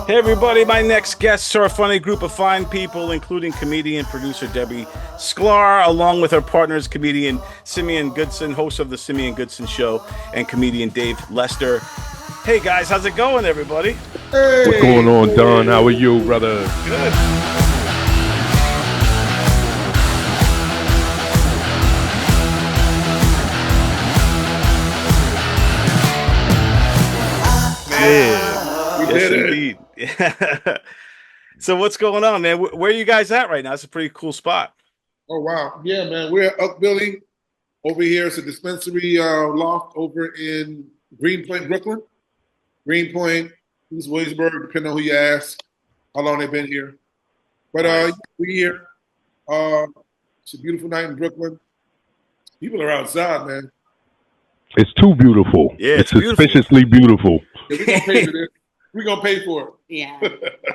Hey everybody, my next guests are a funny group of fine people, including comedian producer Debbie Sklar, along with her partners, comedian Simeon Goodson, host of the Simeon Goodson Show, and comedian Dave Lester. Hey guys, how's it going, everybody? Hey, what's going on, Don? How are you, brother? Good. Yeah. Yes, indeed. Yeah. So what's going on, man? Where are you guys at right now? It's a pretty cool spot. Oh, wow. Yeah, man. We're at Up Billy. Over here, it's a dispensary loft over in Greenpoint, Brooklyn. Greenpoint, East Williamsburg, depending on who you ask, how long they've been here. But Nice. we're here. It's a beautiful night in Brooklyn. People are outside, man. It's too beautiful. Yeah, it's beautiful. suspiciously beautiful. Yeah, we're going to pay for this. We're going to pay for it. Yeah.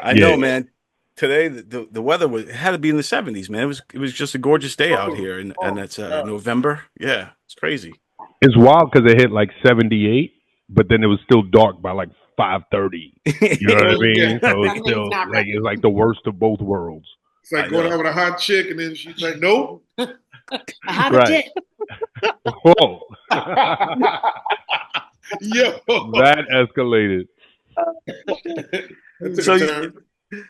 I know, man. Today the weather it had to be in the 70s, man. It was just a gorgeous day out here, and that's November. Yeah, it's crazy. It's wild because it hit like 78, but then it was still dark by like 5:30. You know what I mean? Yeah. So it's still like it's like the worst of both worlds. It's like going out with a hot chick, and then she's like, nope. I have a Right. dick. Whoa, Yo. that escalated. So,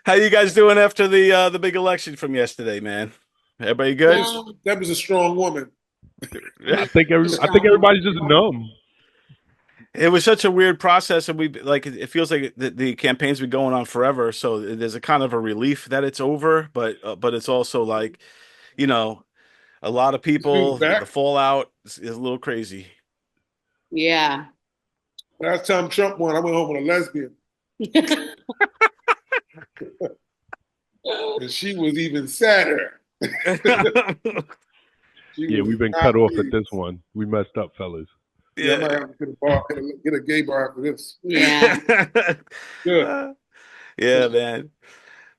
how you guys doing after the big election from yesterday, man? Everybody good? That was a strong woman. I think everybody's just numb. It was such a weird process, and it feels like the campaign's been going on forever. So there's a kind of a relief that it's over, but it's also like, a lot of people, the fallout is a little crazy. Yeah. Last time Trump won, I went home with a lesbian. And she was even sadder. Yeah, we've been cut off at this one. We messed up, fellas. Yeah, I might have to get a gay bar after this. Yeah. Good. Yeah, man.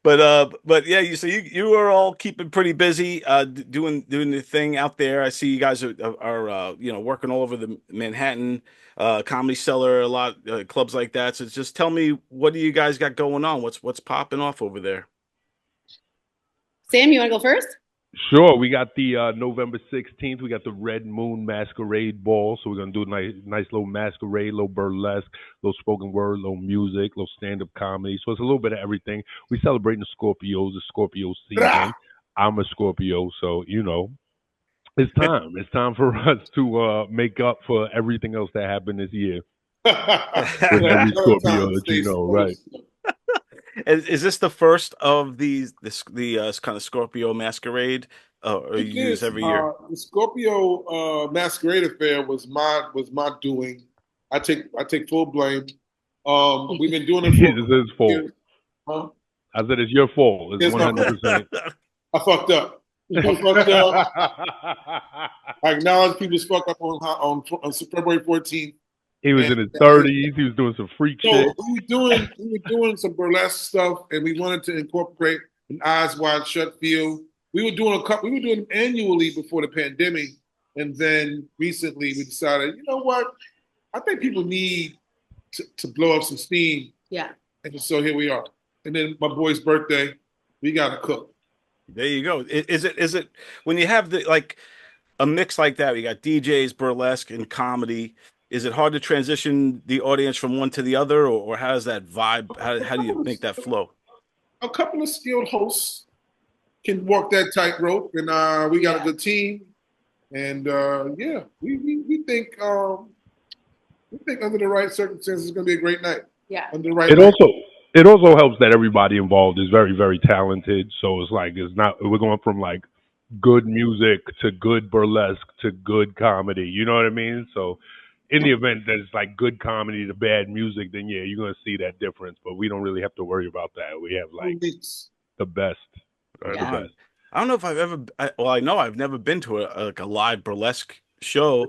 But yeah, you are all keeping pretty busy, doing the thing out there. I see you guys are working all over the Manhattan Comedy Cellar, a lot clubs like that. So just tell me, what do you guys got going on? What's popping off over there? Sam, you want to go first? Sure, we got the November 16th. We got the Red Moon Masquerade Ball. So we're gonna do a nice little masquerade, little burlesque, little spoken word, little music, little stand-up comedy. So it's a little bit of everything. We celebrating the Scorpios, the Scorpio season. I'm a Scorpio, so it's time. It's time for us to make up for everything else that happened this year. With every Scorpio that you know, right? Is this the first of the kind of Scorpio masquerade, or you do this every year? The Scorpio masquerade affair was my doing. I take full blame. We've been doing it for It's his fault. Huh? I said it's your fault. It's It's my 100%. I fucked up. I acknowledge people's fuck up on February 14th. He was in his 30s. He was doing some freak So shit. we were doing some burlesque stuff, and we wanted to incorporate an eyes wide shut feel. We were doing them annually before the pandemic, and then recently we decided, you know what? I think people need to blow up some steam. Yeah. And so here we are. And then my boy's birthday, we got to cook. There you go. Is it when you have a mix like that? You got DJs, burlesque, and comedy. Is it hard to transition the audience from one to the other, or how does that vibe? How do you make that flow? A couple of skilled hosts can walk that tightrope, and we got a good team. And we think under the right circumstances, it's going to be a great night. Yeah. Under the right. It also helps that everybody involved is very, very talented. So we're going from like good music to good burlesque to good comedy. You know what I mean? So in the event that it's like good comedy to bad music, then yeah, you're going to see that difference. But we don't really have to worry about that. We have like the best. The best. I don't know if I know I've never been to a live burlesque show.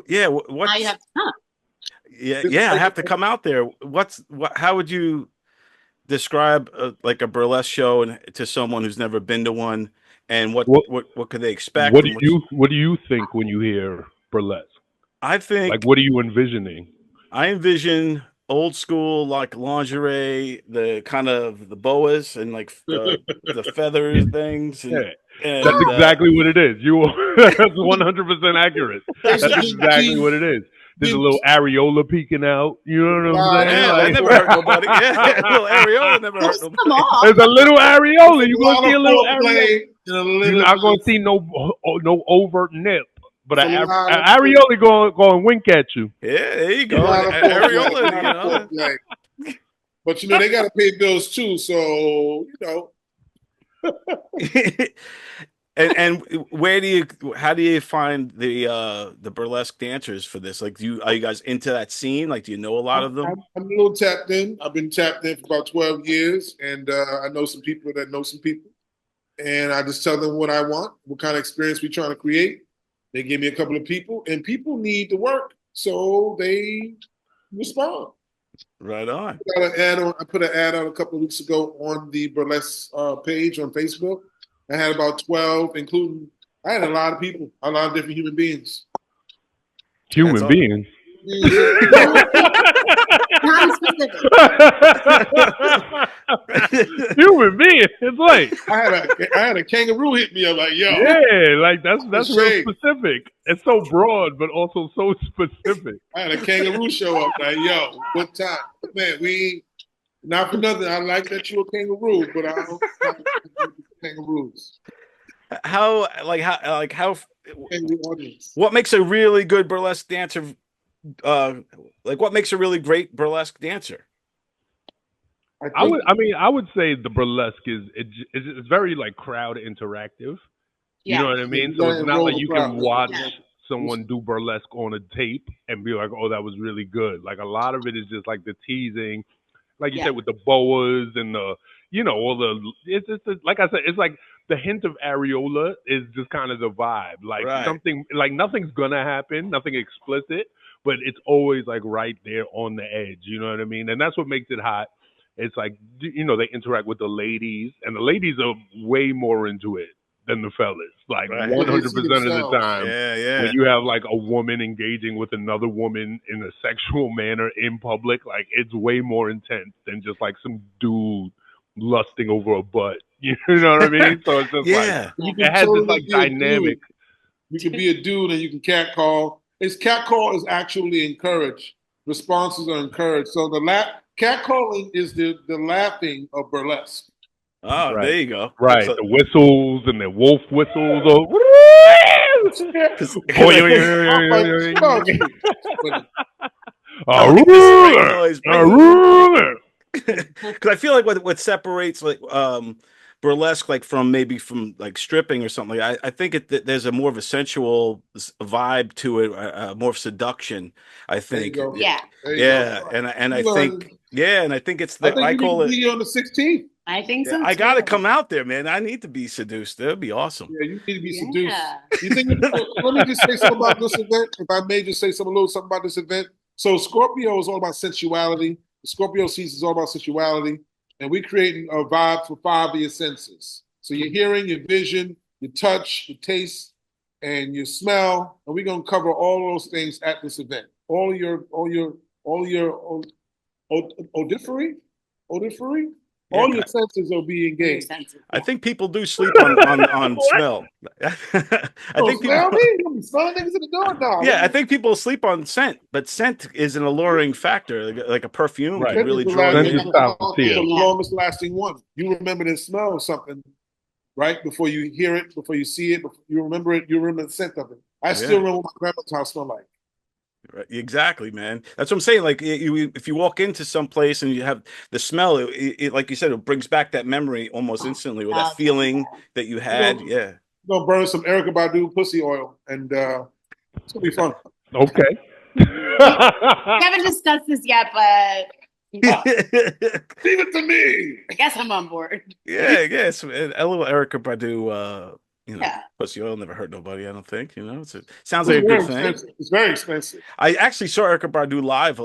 Yeah. Now you have to come. Yeah, I have to come out there. How would you describe a burlesque show to someone who's never been to one, and what could they expect? What do you think when you hear burlesque? I think, like, what are you envisioning? I envision old school like lingerie, the kind of the boas and like the feathers things, Yeah. That's and exactly what it is. That's 100% accurate. That's Basically, exactly what it is. There's a getting little areola peeking out. You know what I'm saying? yeah, that Like, never hurt nobody. Yeah, little areola never hurt Just nobody. come off. there's a little areola. You're a gonna lot see of a little areola. foreplay and a You're little. not gonna see no overt nip, but It's an a lot of areola going wink at you. Yeah, there you a go. lot of foreplay, Areola, a lot of foreplay. But they got to pay bills too, so and where do you how do you find the burlesque dancers for this? Like, are you guys into that scene? Like, do you know a lot of them? I'm a little tapped in. I've been tapped in for about 12 years, and I know some people that know some people. And I just tell them what I want, what kind of experience we're trying to create. They give me a couple of people, and people need to work, so they respond. Right on. I put an ad on a couple of weeks ago on the Burlesque page on Facebook. I had about 12, including, I had a lot of people, a lot of different human beings. Human beings. Non-specific. Human being. It's like, I had a kangaroo hit me. I'm like, yo. yeah, like that's real shame. specific. It's so broad, but also so specific. I had a kangaroo show up. Like, yo, what time? Man, we not for nothing. I like that you're a kangaroo, but I don't like kangaroos. How Kangaroo audience. what makes a really good burlesque dancer? Like, what makes a really great burlesque dancer? I would say the burlesque it's very like crowd interactive. You know what I mean? So it's not like you can watch someone do burlesque on a tape and be like, oh, that was really good. Like a lot of it is just like the teasing, like you said, with the boas and the, all the, it's like I said, it's like the hint of areola is just kind of the vibe. Like something, like nothing's gonna happen, nothing explicit, but it's always like right there on the edge. You know what I mean? And that's what makes it hot. It's like, they interact with the ladies, and the ladies are way more into it than the fellas. Like 100% of the time, when you have like a woman engaging with another woman in a sexual manner in public, like it's way more intense than just like some dude lusting over a butt. You know what I mean? So it's just like it has this like dynamic. You can be a dude and you can catcall. Catcall is actually encouraged. Responses are encouraged. So catcalling is the laughing of burlesque. Oh, there you go. Right, the whistles and the wolf whistles. Because I feel like what separates like burlesque like from like stripping or something. I think there's a more of a sensual vibe to it, more of seduction. I think. There you go. Yeah, and I think it's the I call it on the 16th. I think so. I got to come out there, man. I need to be seduced. That'd be awesome. Yeah, you need to be seduced. You think? Let me just say something about this event. If I may just say a little something about this event. So Scorpio is all about sensuality. The Scorpio season is all about sensuality, and we're creating a vibe for 5 of your senses. So your hearing, your vision, your touch, your taste, and your smell, and we're gonna cover all those things at this event. All your odorifery. All your senses will be engaged. I think people do sleep on smell. I think people. Yeah, I think people sleep on scent, but scent is an alluring factor, like a perfume can really draw you in. It's the longest lasting one. You remember the smell of something, right? Before you hear it, before you see it, before you remember it, you remember the scent of it. I still remember what my grandma's house smelled like. Right. Exactly, man. That's what I'm saying. Like, if you walk into some place and you have the smell, it like you said, it brings back that memory almost instantly, or that feeling that you had. You're gonna burn some Erykah Badu pussy oil, and it's gonna be fun. Okay. We haven't discussed this yet, but leave it to me. I guess I'm on board. Yeah, a little Erykah Badu. Pussy oil never hurt nobody. I don't think. It sounds like a good thing. It's very expensive. I actually saw Erykah Badu live,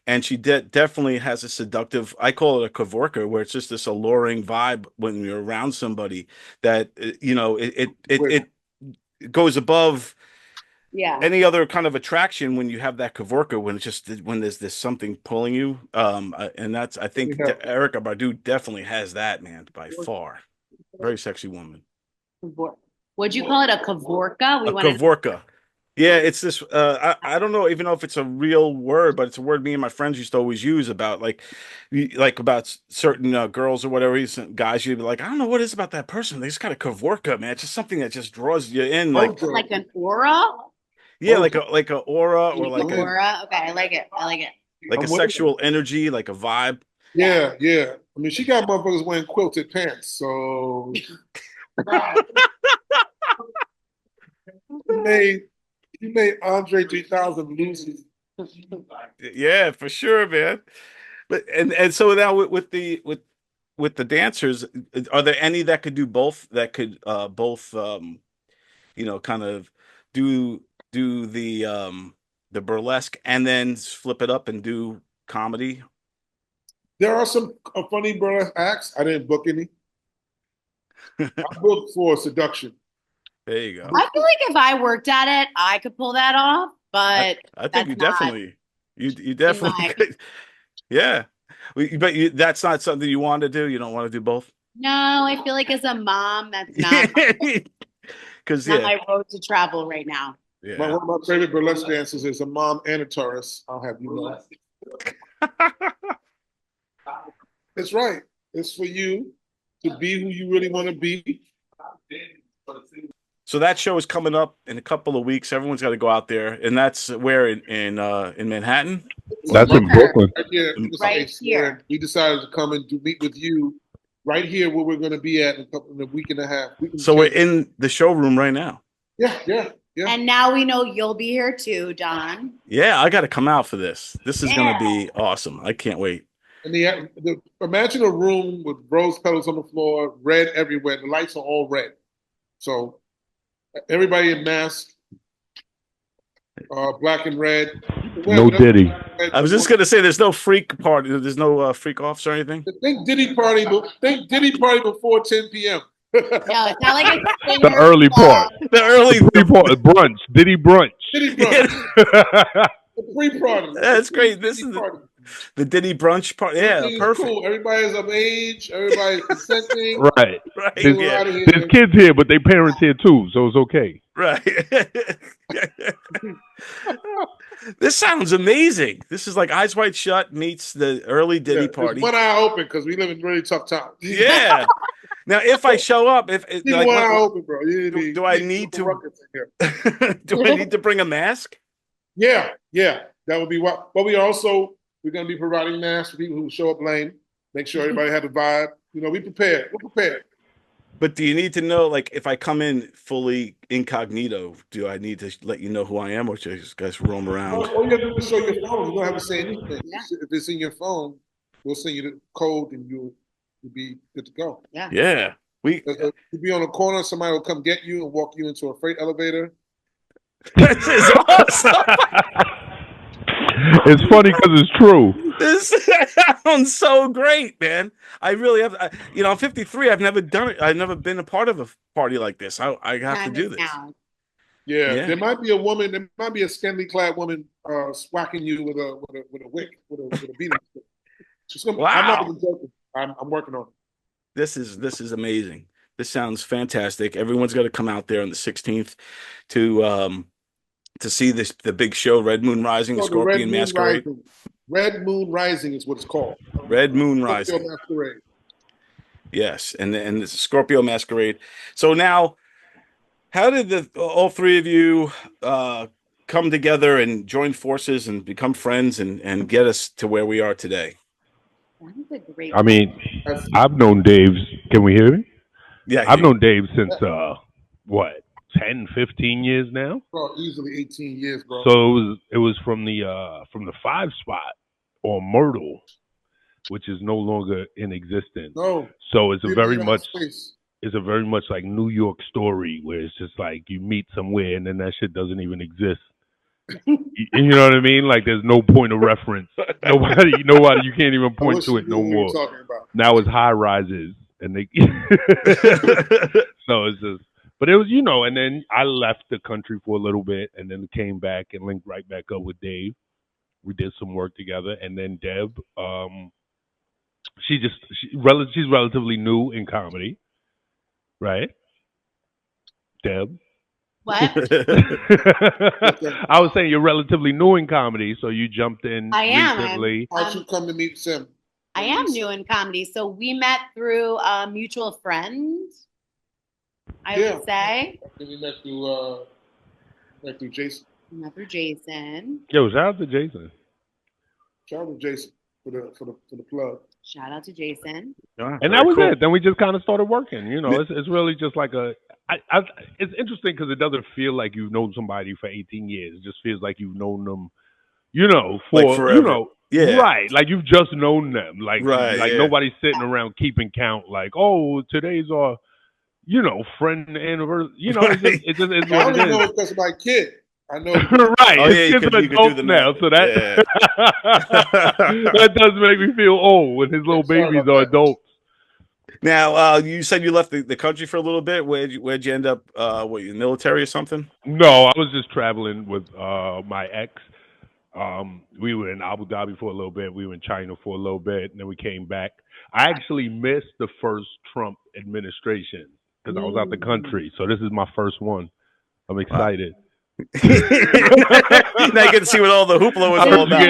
and she definitely has a seductive. I call it a cavorka, where it's just this alluring vibe when you're around somebody that it goes above Yeah. any other kind of attraction when you have that Kavorka, when it's just when there's this something pulling you. And that's I think Erica Badu definitely has that, man, by far. Very sexy woman. Would you call it a Kavorka? A Kavorka. Yeah, it's this. I don't know even know if it's a real word, but it's a word me and my friends used to always use about like about certain girls or whatever. Guys, you'd be like, I don't know what it is about that person. They just got a Kavorka, man. It's just something that just draws you in, like an aura. Yeah, like a aura or like a aura. Okay, I like it. Like a sexual energy, like a vibe. Yeah. I mean, she got motherfuckers wearing quilted pants, so he made Andre 3000 lose. Yeah, for sure, man. But and so now with the dancers, are there any that could do both? That could both kind of do the burlesque and then flip it up and do comedy? There are some funny burlesque acts. I didn't book any. I booked for seduction. There you go. I feel like if I worked at it, I could pull that off. But I think you definitely could. Yeah. But that's not something you want to do. You don't want to do both. No, I feel like as a mom, that's not because my road to travel right now. Yeah. One of my favorite burlesque dancers is a mom and a tourist. I'll have you know. It's right. It's for you to be who you really want to be. So that show is coming up in a couple of weeks. Everyone's got to go out there, and that's where in Manhattan. That's in Brooklyn. Right here. We decided to come and meet with you right here, where we're going to be at in a week and a half. So we're in the showroom right now. Yeah. And now we know you'll be here too, Don. Yeah, I got to come out for this. This is going to be awesome. I can't wait. And imagine a room with rose petals on the floor, red everywhere. The lights are all red. So everybody in mask, black and red. No Diddy. I was just gonna say, there's no freak party. There's no freak offs or anything. Think Diddy party before 10 p.m. No, it's not like it's the early part. The early part. Brunch. Diddy brunch. Diddy brunch. The pre-party. That's great. This is the Diddy brunch party. Yeah, perfect. Cool. Everybody's of age. Everybody's consenting. Right. There's kids here, but they parents here too, so it's okay. Right. This sounds amazing. This is like Eyes Wide Shut meets the early Diddy party. One eye open because we live in really tough times. Yeah. Now, if I show up, one eye open, bro. Do I need to? Do I need to bring a mask? Yeah, that would be what. But we're going to be providing masks for people who show up lame. Make sure everybody has a vibe. We prepared. We're prepared. But do you need to know, like, if I come in fully incognito, do I need to let you know who I am, or should I just guys roam around? All you have to do is show your phone. You don't have to say anything. Yeah. If it's in your phone, we'll send you the code, and you'll be good to go. Yeah. You'll be on a corner. Somebody will come get you and walk you into a freight elevator. This is awesome. It's funny because it's true. This sounds so great, man. I really have. I'm 53. I've never done it. I've never been a part of a party like this. I have to do this. Yeah, there might be a woman. There might be a scantily clad woman swacking you with a wick, with a beating stick. Wow. I'm not even joking. I'm working on it. This is amazing. This sounds fantastic. Everyone's got to come out there on the 16th to see the big show, Red Moon Rising, the Scorpion Masquerade. Red Moon Rising is what it's called. Red Moon Rising. Scorpio Masquerade. Yes, and it's a Scorpio Masquerade. So now, how did all three of you come together and join forces and become friends and get us to where we are today? I mean, I've known Dave. Can we hear me? Yeah, I've known Dave since 10, 15 years now. Bro, easily 18 years, bro. So it was from the 5 spot on Myrtle, which is no longer in existence. No. So it's a very much like New York story, where it's just like you meet somewhere and then that shit doesn't even exist. You know what I mean? Like there's no point of reference. Nobody, you can't even point to it no more. Now it's high rises and they so it's just But it was, and then I left the country for a little bit, and then came back and linked right back up with Dave. We did some work together, and then Deb, she's relatively new in comedy, right? Deb. What? I was saying you're relatively new in comedy, so you jumped in I am. recently. How'd you come to meet Sim? I am new in comedy. So we met through a mutual friend, I would say. And we met through Jason. We met through Jason. Yo, shout out to Jason. Shout out to Jason for the plug. Shout out to Jason. Yeah, And that was it. Then we just kind of started working. It's really just like it's interesting because it doesn't feel like you've known somebody for 18 years. It just feels like you've known them, for like forever. Yeah. Right. Like you've just known them. Like yeah. Nobody's sitting around keeping count. Like, oh, today's our, friend anniversary. It just is I what only it know is. it because of my kid. I know. Right. Oh, yeah, His kids are adults now, so that that does make me feel old when his little babies are adults. Now, you said you left the country for a little bit. Where'd you end up? What, you military or something? No, I was just traveling with my ex. We were in Abu Dhabi for a little bit. We were in China for a little bit, and then we came back. I actually missed the first Trump administration because I was out the country. So this is my first one. I'm excited. Now you get to see what all the hoopla was all about. I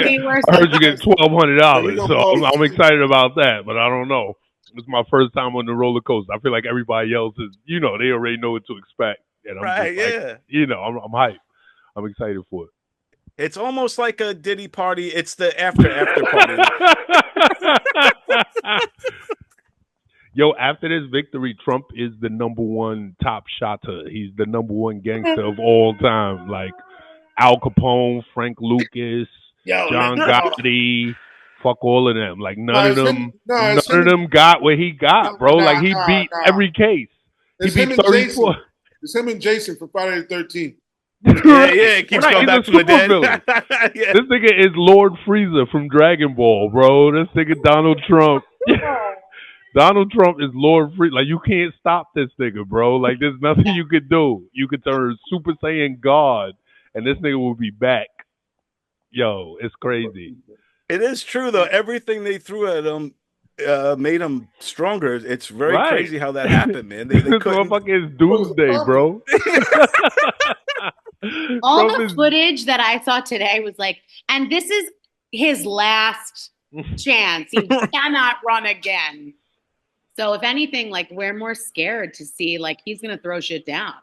heard you get $1,200, so I'm excited about that. But I don't know. It's my first time on the roller coaster. I feel like everybody else is, they already know what to expect, and I'm just I'm hyped. I'm excited for it. It's almost like a Diddy party. It's the after party. Yo, after this victory, Trump is the #1 top shotter. He's the #1 gangster of all time. Like Al Capone, Frank Lucas, John Gotti, fuck all of them. Like none of them got what he got, bro. Like he beat every case. He beat 34. It's him and Jason for Friday the 13th. Yeah, it keeps going back from the dead. Yeah. This nigga is Lord Frieza from Dragon Ball, bro. This nigga Donald Trump. Donald Trump is Lord Frieza. Like, you can't stop this nigga, bro. Like, there's nothing you could do. You could turn Super Saiyan God, and this nigga will be back. Yo, it's crazy. It is true, though. Everything they threw at him made him stronger. It's very crazy how that happened, man. They this motherfucker is doomsday, bro. All the footage that I saw today was like, and this is his last chance. He cannot run again. So if anything, like, we're more scared to see, like, he's going to throw shit down.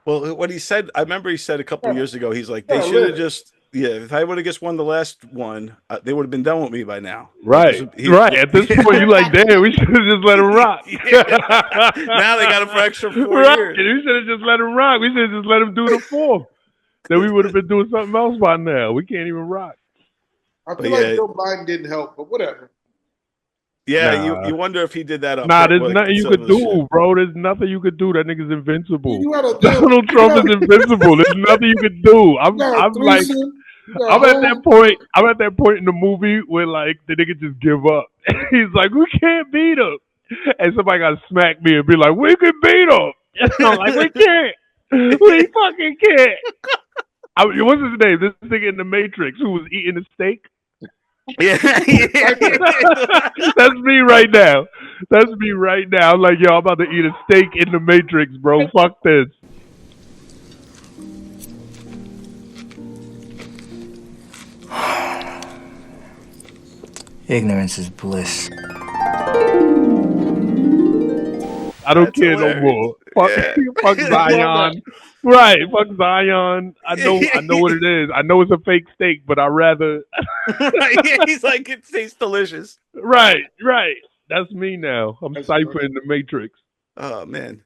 Well, what he said, I remember he said a couple of years ago, he's like, they should have just, if I would have just won the last one, they would have been done with me by now. Right. At this point, you're like, damn, we should have just let him rock. Now they got him for extra 4 years. We should have just let him rock. We should have just let him do the 4th. Then we would have been doing something else by now. We can't even rock. I feel like Joe Biden didn't help, but whatever. Yeah, you wonder if he did that up. Nah, there's nothing you could do, bro. There's nothing you could do. That nigga's invincible. Donald Trump is invincible. There's nothing you could do. I'm like, I'm at that point in the movie where like the nigga just give up. He's like, we can't beat him, and somebody got to smack me and be like, we can beat him. And I'm like, we can't. We fucking can't. What's his name? This nigga in the Matrix who was eating a steak. Yeah. That's me right now. I'm like, yo, I'm about to eat a steak in the Matrix, bro. Fuck this. Ignorance is bliss. I don't care no more. Fuck Zion. Right, fuck Zion. I know what it is. I know it's a fake steak, but I'd rather. He's like, it tastes delicious. Right. That's me now. I'm ciphering the Matrix. Oh man,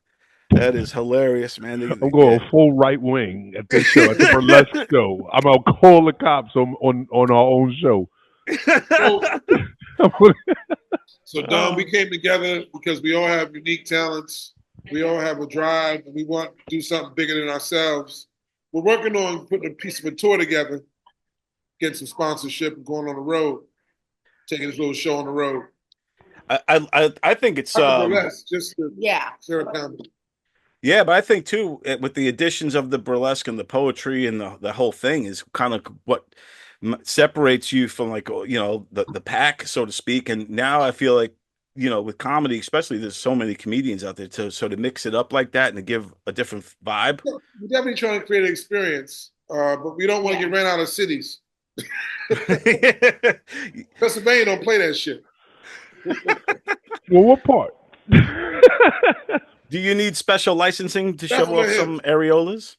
that is hilarious, man. I'm going full right wing at this show, at the Burlesque show. I'm gonna call the cops on our own show. So Don, we came together because we all have unique talents. We all have a drive, and we want to do something bigger than ourselves. We're working on putting a piece of a tour together, getting some sponsorship, and going on the road, taking this little show on the road. I think it's just to share a comedy. Yeah, but I think too, with the additions of the burlesque and the poetry and the whole thing is kind of what separates you from like the pack, so to speak. And now I feel like with comedy, especially, there's so many comedians out there to mix it up like that and to give a different vibe. We're definitely trying to create an experience, but we don't want to get ran out of cities. Pennsylvania don't play that shit. Well, what part? Do you need special licensing to That's show what off it some areolas?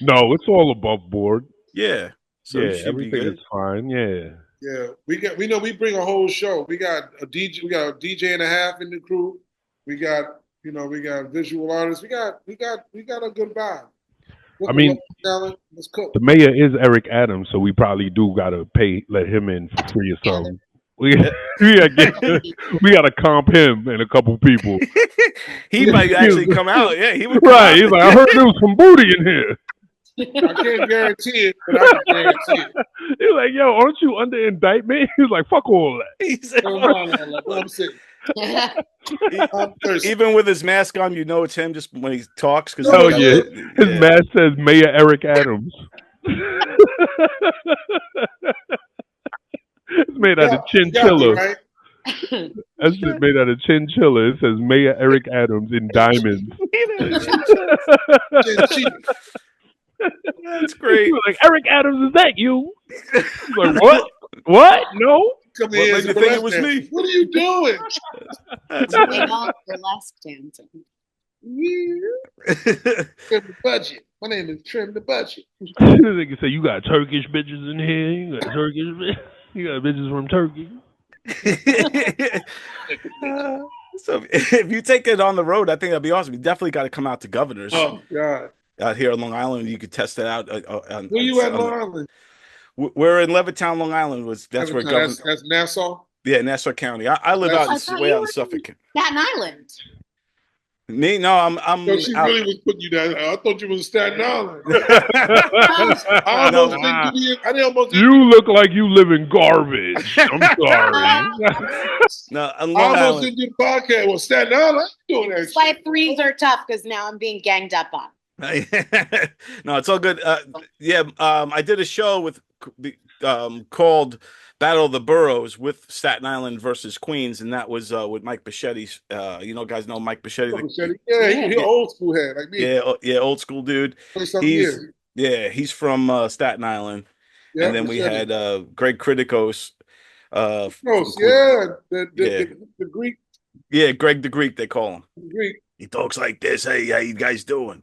No, it's all above board. Yeah, so you Yeah, should be everything good. is fine. Yeah. Yeah, we bring a whole show. We got a DJ and a half in the crew. We got visual artists. We got a good vibe. I mean, talent. Let's cook. the mayor is Eric Adams, so we probably do gotta let him in for free or something. We gotta comp him and a couple people. He might actually come out. Yeah, he would come Right. out. He's like, I heard there was some booty in here. I can't guarantee it, but I can guarantee it. He's like, yo, aren't you under indictment? He's like, fuck all that. He said, I'm sick. I'm thirsty. even with his mask on, it's him just when he talks. Because Hell yeah. His mask says Mayor Eric Adams. It's made out of chinchilla. Right? That's just made out of chinchilla. It says Mayor Eric Adams in diamonds. That's great. Like, Eric Adams, is that you? He's like, what? What? No. Come What made you think it was me? What are you doing? Burlesque dancing. Trim the budget. My name is Trim the Budget. They can say, you got Turkish bitches in here. You got bitches from Turkey. So if you take it on the road, I think that'd be awesome. You definitely got to come out to Governor's. Oh God! Out here on Long Island, you could test it out. Where you at, Long Island? We're in Levittown, Long Island. That's where Governor. That's Nassau. Yeah, Nassau County. I live way out in Suffolk. Staten Island. Me? No, I'm. No, she really was putting you down. I thought you was Staten Island. You look like you live in garbage. I'm sorry. No, I almost did your podcast. Well, Staten Island, doing that. That's why threes are tough because now I'm being ganged up on. No, it's all good. I did a show with called Battle of the Boroughs with Staten Island versus Queens, and that was with Mike Bichetti. Guys know Mike Bichetti. He's old school head like me. Yeah, old school dude. He's from Staten Island. And then we had Greg Kritikos. The Greek. Yeah, Greg the Greek, they call him. The Greek. He talks like this. Hey, how you guys doing?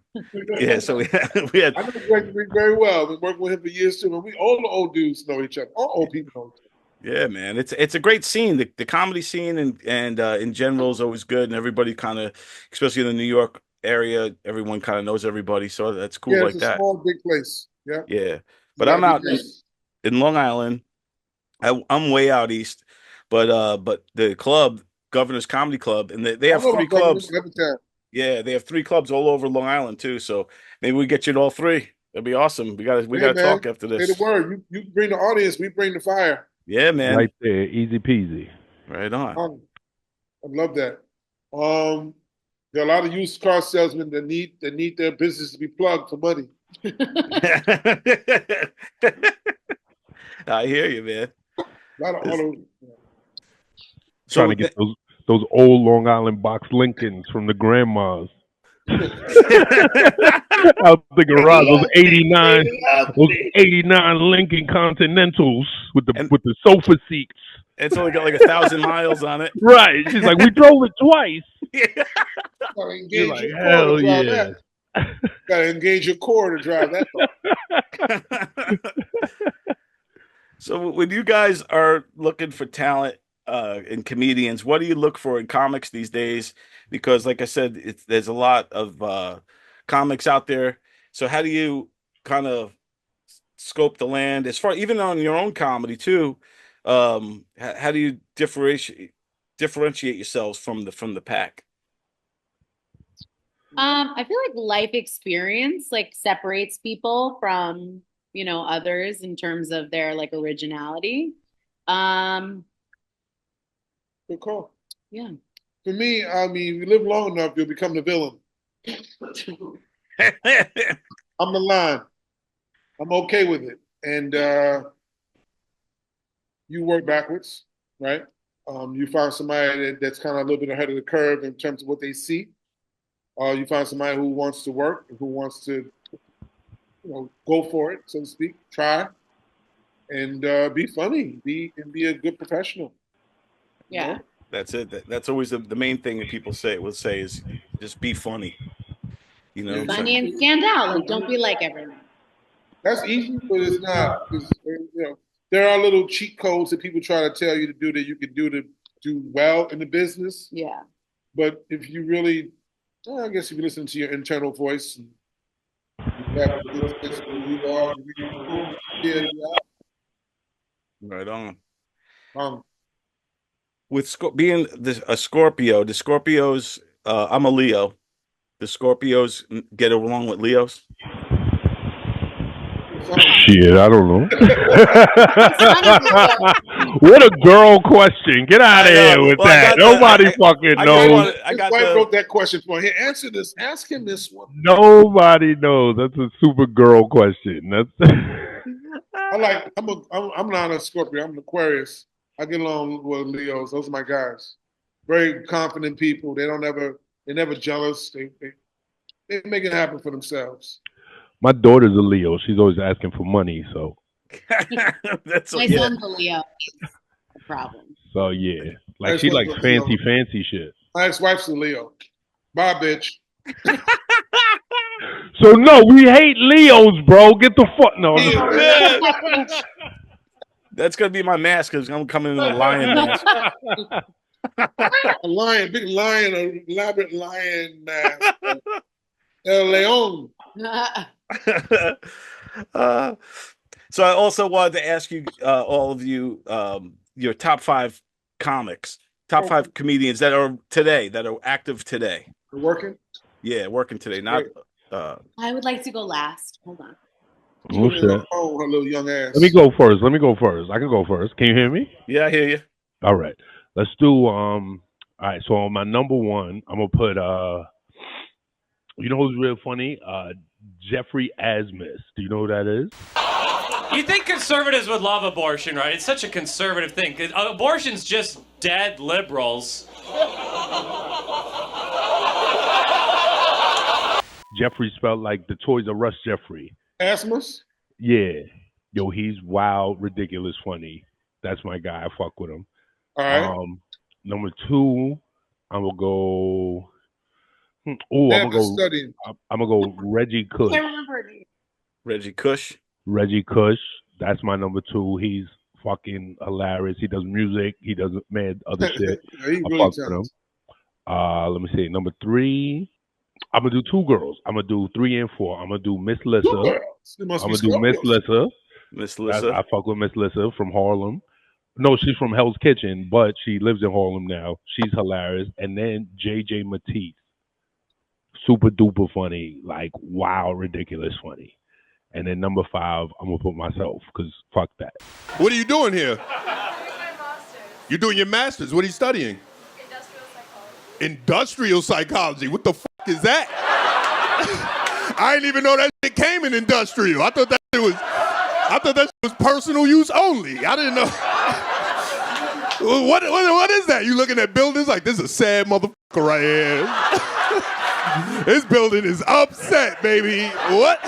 Yeah, so we had. I know Greg the Greek very well. I've been working with him for years too. And all the old dudes know each other. All old people know each other. Yeah, man, it's a great scene. The comedy scene and in general is always good, and everybody kind of, especially in the New York area, everyone kind of knows everybody. So that's cool like that. Small, big place. Yeah. Yeah, but I'm out in Long Island. I'm way out east, but the club, Governor's Comedy Club, and they have 3 clubs. Yeah, they have 3 clubs all over Long Island too. So maybe we get you to all 3. That'd be awesome. We got to talk after this. Say the word. You bring the audience. We bring the fire. Yeah, man. Right there, easy peasy. Right on. I love that. There are a lot of used car salesmen that need their business to be plugged for money. I hear you, man. A lot of auto. Trying to get those old Long Island box Lincolns from the grandmas. Out the garage, those 89 Lincoln Continentals with the sofa seats. It's only got like 1,000 miles on it. Right. She's like, we drove it twice. You're like, hell yeah. Gotta engage your core to drive that. So when you guys are looking for talent in comedians, what do you look for in comics these days? Because like I said, there's a lot of comics out there. So how do you kind of scope the land as far, even on your own comedy too? How do you differentiate yourselves from the pack? I feel like life experience like separates people from, others in terms of their like originality. Good call. Yeah. For me, I mean, you live long enough, you'll become the villain. I'm the line. I'm okay with it. And you work backwards, right? You find somebody that's kind of a little bit ahead of the curve in terms of what they see. You find somebody who wants to work, who wants to, go for it, so to speak, try, and be funny, be a good professional. Yeah. That's it. That's always the main thing that people will say is just be funny. Yeah. Funny and stand out. Like, don't be like everyone. That's easy, but it's not. Because there are little cheat codes that people try to tell you to do that you can do to do well in the business. Yeah. But if you really, I guess if you listen to your internal voice, and you have a good sense of who you are, Right on. Um, With being a Scorpio, the Scorpios, I'm a Leo. The Scorpios get along with Leos. Shit, I don't know. What a girl question. Get out of here with that. Nobody fucking knows. His wife wrote that question for him. Here, answer this. Ask him this one. Nobody knows. That's a super girl question. That's. I'm not a Scorpio. I'm an Aquarius. I get along with Leos. Those are my guys. Very confident people. They're never jealous. They make it happen for themselves. My daughter's a Leo. She's always asking for money, so. My son's a Leo. He's a problem. So yeah, like she likes fancy shit. My ex-wife's a Leo. Bye, bitch. So no, we hate Leos, bro. Get the fuck no. That's gonna be my mask because I'm coming in a lion mask. A lion, big lion, a elaborate lion mask. El Leon. So I also wanted to ask you, all of you, your top 5 comics, top 5 comedians that are active today. Working? Yeah, working today. Not. I would like to go last. Hold on. Oh shit! Oh, her little young ass. Let me go first. I can go first. Can you hear me? Yeah, I hear you. All right. Let's do. All right. So on my number 1, I'm gonna put. You know who's real funny? Jeffrey Asmus. Do you know who that is? You think conservatives would love abortion, right? It's such a conservative thing. Abortion's just dead liberals. Jeffrey spelled like the Toys R Us Jeffrey. Asmus? Yeah. Yo, he's wild, ridiculous, funny. That's my guy. I fuck with him. All right. Number 2, I'm gonna go. I'm gonna go Reggie Cush. I can't remember. Reggie Cush. Reggie Cush. That's my number 2. He's fucking hilarious. He does music. He does mad other shit. I fuck with him. Let me see. Number 3. I'm gonna do 2 girls. I'm gonna do 3 and 4. I'm gonna do Miss Lissa. I'm gonna do Miss Lissa. Miss Lissa. I fuck with Miss Lissa from Harlem. No, she's from Hell's Kitchen, but she lives in Harlem now. She's hilarious. And then JJ Matisse. Super duper funny, like wow, ridiculous funny. And then number 5, I'm gonna put myself, because fuck that. What are you doing here? You're doing your master's. What are you studying? Industrial psychology. Industrial psychology. What the fuck is that? I didn't even know that shit came in industrial. I thought that shit was personal use only. I didn't know. What is that? You looking at buildings like this is a sad motherfucker right here. This building is upset, baby. What?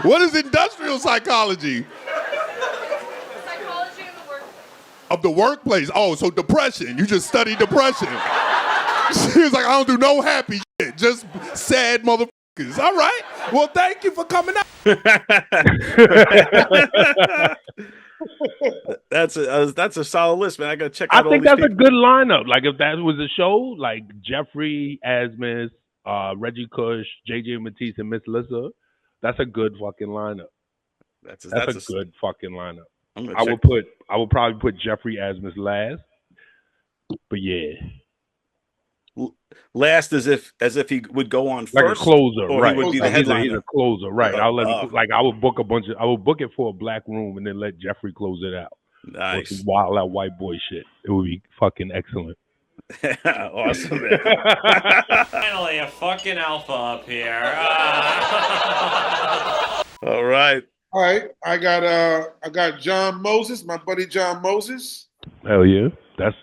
What is industrial psychology? Psychology Of the workplace. Oh, so depression. You just study depression. She was like, I don't do no happy shit, just sad motherfuckers. All right. Well, thank you for coming out. That's a solid list, man. I gotta check out. I think that's a good lineup. Like if that was a show, like Jeffrey Asmus, Reggie Cush, JJ Matisse, and Miss Lissa, that's a good fucking lineup. That's a good fucking lineup. I would probably put Jeffrey Asmus last, but yeah. Last as if he would go on like first, a closer, or right? He would be the headliner. He's a closer, right? I would book I would book it for a black room and then let Jeffrey close it out. Nice, wild out white boy shit. It would be fucking excellent. Awesome, man. Finally, a fucking alpha up here. All right. All right, I got John Moses, my buddy John Moses, Hell yeah, that's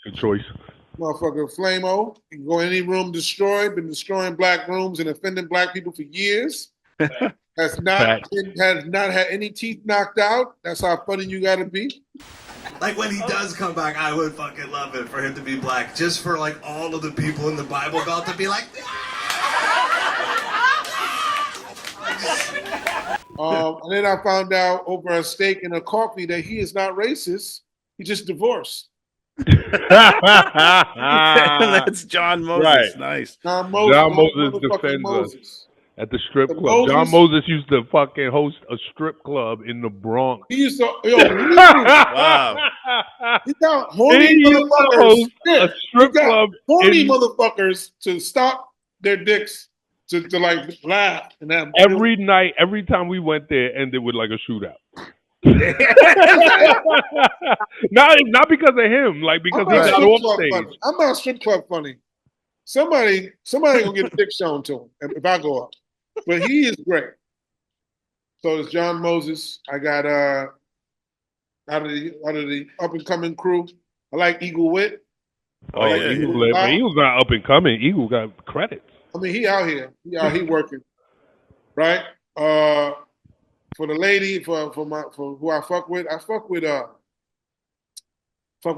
good choice. motherfucker Flamo. He can go in any room destroyed. Been destroying black rooms and offending black people for years. Has not had any teeth knocked out. That's how funny you got to be. Like when he does come back, I would fucking love it for him to be black, just for like all of the people in the Bible Belt to be like. And then I found out over a steak and a coffee that he is not racist. He just divorced. That's John Moses. Right. Nice. John Moses defends us at the strip club. John Moses used to fucking host a strip club in the Bronx. He used to, Wow. He got horny He used to motherfuckers. host a strip club horny in- motherfuckers to stop their dicks to like laugh and have Every night, every time we went there, ended with like a shootout. not because of him, like because he got off stage. Funny. I'm not strip club funny. Somebody gonna get a dick shown to him if I go up. But he is great. So it's John Moses. I got out of the up and coming crew. I like Eagle Wit. Oh, yeah. Eagle's not up and coming. Eagle got credits. I mean, he out here. He working. Right? For the lady, for who I fuck with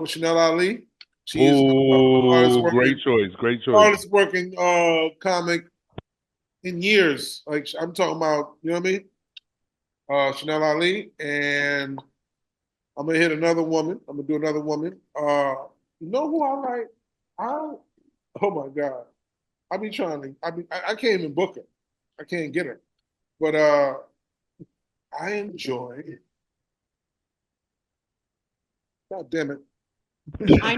Chanel Ali. She is great choice. Hardest working comic in years. Like I'm talking about, you know what I mean? Chanel Ali, and I'm gonna hit another woman. I'm gonna do another woman. You know who I like? Oh my God. I can't even book her. I can't get her. But I enjoy. God damn it. I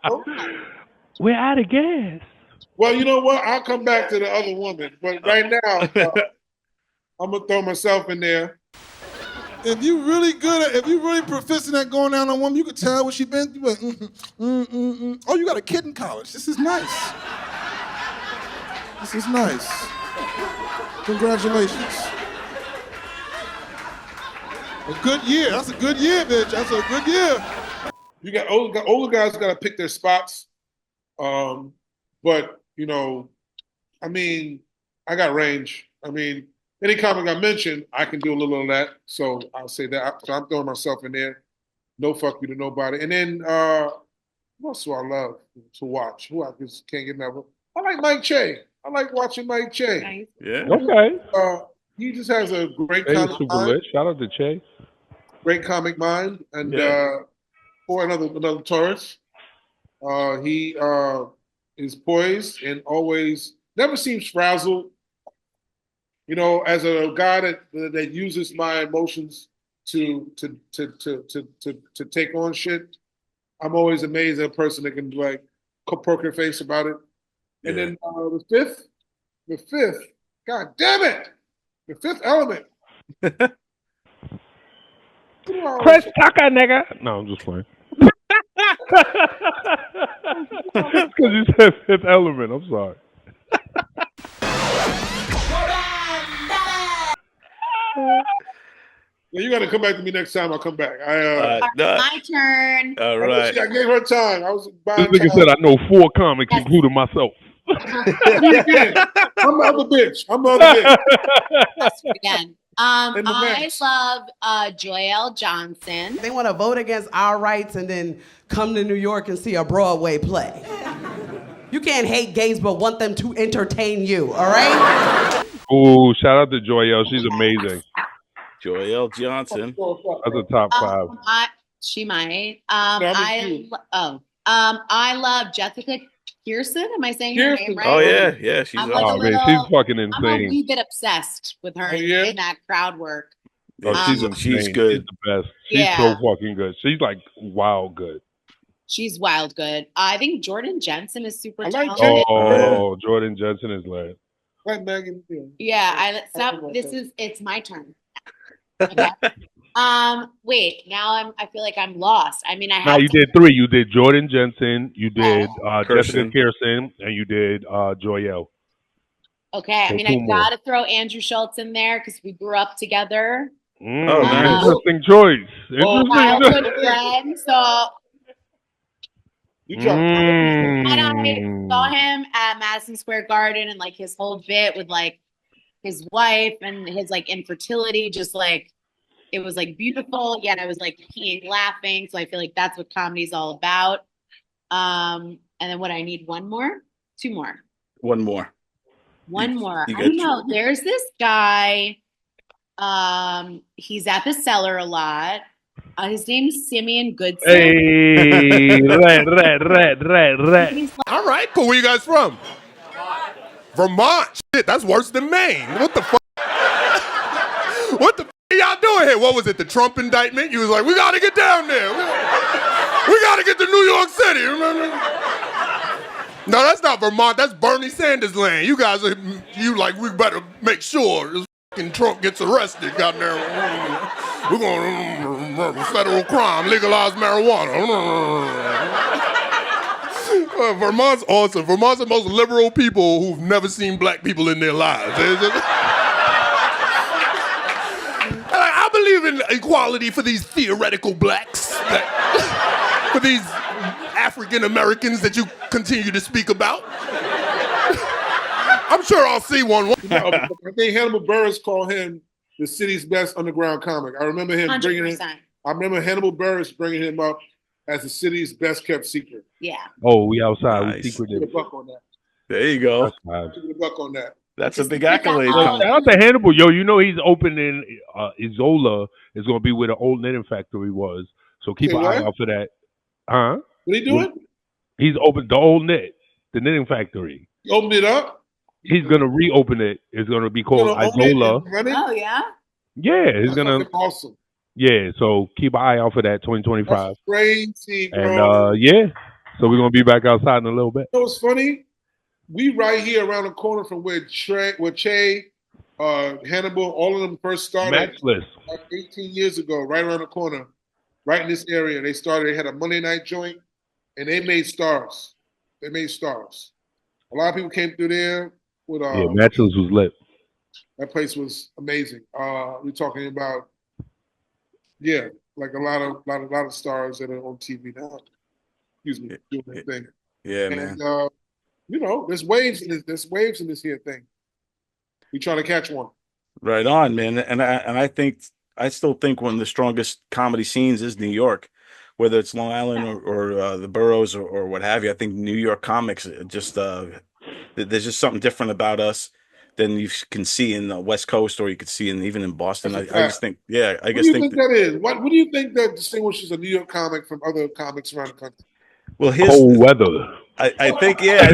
know. We're out of gas. Well, you know what? I'll come back to the other woman. But right now, I'm going to throw myself in there. If you really proficient at going down on a woman, you can tell what she been through. Oh, you got a kid in college. This is nice. This is nice. Congratulations. A good year. That's a good year, bitch. That's a good year. You got older guys got to pick their spots. But, you know, I mean, I got range. I mean, any comic I mentioned, I can do a little of that. So I'll say that. So I'm throwing myself in there. No fuck you to nobody. And then, what else do I love to watch? Who I just can't get enough of? I like Mike Che. I like watching Mike Che. Nice. Yeah. Okay. He just has a great Hey, comic super mind. lit. Shout out to Che. Great comic mind. And or another Taurus. He is poised and always never seems frazzled. You know, as a guy that uses my emotions to take on shit, I'm always amazed at a person that can like poke their face about it. And then the fifth, God damn it, the fifth element. Chris Tucker, nigga. No, I'm just playing. Because you said Fifth Element. I'm sorry. Yeah, you got to come back to me next time I come back. My turn. All right. I gave her time. I was This buying nigga time. said I know 4 comics, including myself. I'm the other bitch. Again. I love Joelle Johnson. They want to vote against our rights and then come to New York and see a Broadway play. You can't hate gays but want them to entertain you, all right? Ooh, shout out to Joyelle. She's amazing. Joelle Johnson. That's a top 5. She might. I love Jessica Pearson. Am I saying her name right? Oh yeah, she's I'm awesome. Man, she's fucking I'm a insane. wee bit obsessed with her in that crowd work. Oh, she's she's insane. good. She's the best. She's so fucking good. She's like wild good. She's wild good. I think Jordan Jensen is super I like talented. Oh, Jordan Jensen is lit. Like Megan. Yeah, it's my turn. Okay. Wait, now I feel like I'm lost. I mean, I Now have you to. did three. You did Jordan Jensen, you did Jessica Kirsten. Kirsten, and you did Joyelle. Okay, I So mean, I two more. gotta throw Andrew Schultz in there because we grew up together. Oh, nice. Interesting choice. Childhood friend. So You dropped. and I saw Mm. him at Madison Square Garden and like his whole bit with like his wife and his like infertility, just like it was like beautiful. Yet I was like peeing laughing. So I feel like that's what comedy's all about. And then what I need one more, two more. One more. One more. you I don't got- know. There's this guy. He's at the Cellar a lot. His name's Simeon Goodson. Hey, red. He's like, All right, cool. Where you guys from? Vermont. Shit, that's worse than Maine. What the fuck? What the fuck are y'all doing here? What was it, the Trump indictment? You was like, we gotta get down there. We gotta get to New York City, remember? No, that's not Vermont. That's Bernie Sanders land. You guys are, you like, we better make sure this fucking Trump gets arrested. Goddamn. We're going to federal crime, legalize marijuana. Vermont's awesome. Vermont's the most liberal people who've never seen black people in their lives. I believe in equality for these theoretical blacks, for these African Americans that you continue to speak about. I'm sure I'll see one. I think Hannibal Buress called him the city's best underground comic. I remember him bringing it. 100%. I remember Hannibal Buress bringing him up as the city's best kept secret. Yeah. Oh, we outside. Nice. We secretive. Put a buck on that. There you go. Put a buck on that. That's a big accolade. Shout out to Hannibal. Yo, you know he's opening Isola is going to be where the old knitting factory was. So keep Say an eye what? out for that. Huh? What are you doing? He's opened the old knit, the knitting factory. You opened it up? He's going to reopen it. It's going to be called Gonna own it Isola. and run it? Oh yeah. Yeah, he's That's going to. fucking awesome. Yeah, so keep an eye out for that 2025. That's crazy, bro. And yeah, so we're going to be back outside in a little bit. You know what's funny? We right here around the corner from where Che, Hannibal, all of them first started. Matchless. Like 18 years ago, right around the corner, right in this area. They had a Monday night joint, and they made stars. A lot of people came through there with Yeah, Matchless was lit. that place was amazing. We're talking about, yeah, like a lot of stars that are on TV now. Excuse me, doing their thing. Yeah, And man. you know, there's waves in this here thing. We try to catch one. Right on, man. And I still think one of the strongest comedy scenes is New York, whether it's Long Island or the boroughs or what have you. I think New York comics just there's just something different about us than you can see in the West Coast or you could see even in Boston. I just think, yeah, I What guess do you think that is? What do you think that distinguishes a New York comic from other comics around the country? well, Cold weather. I think, yeah,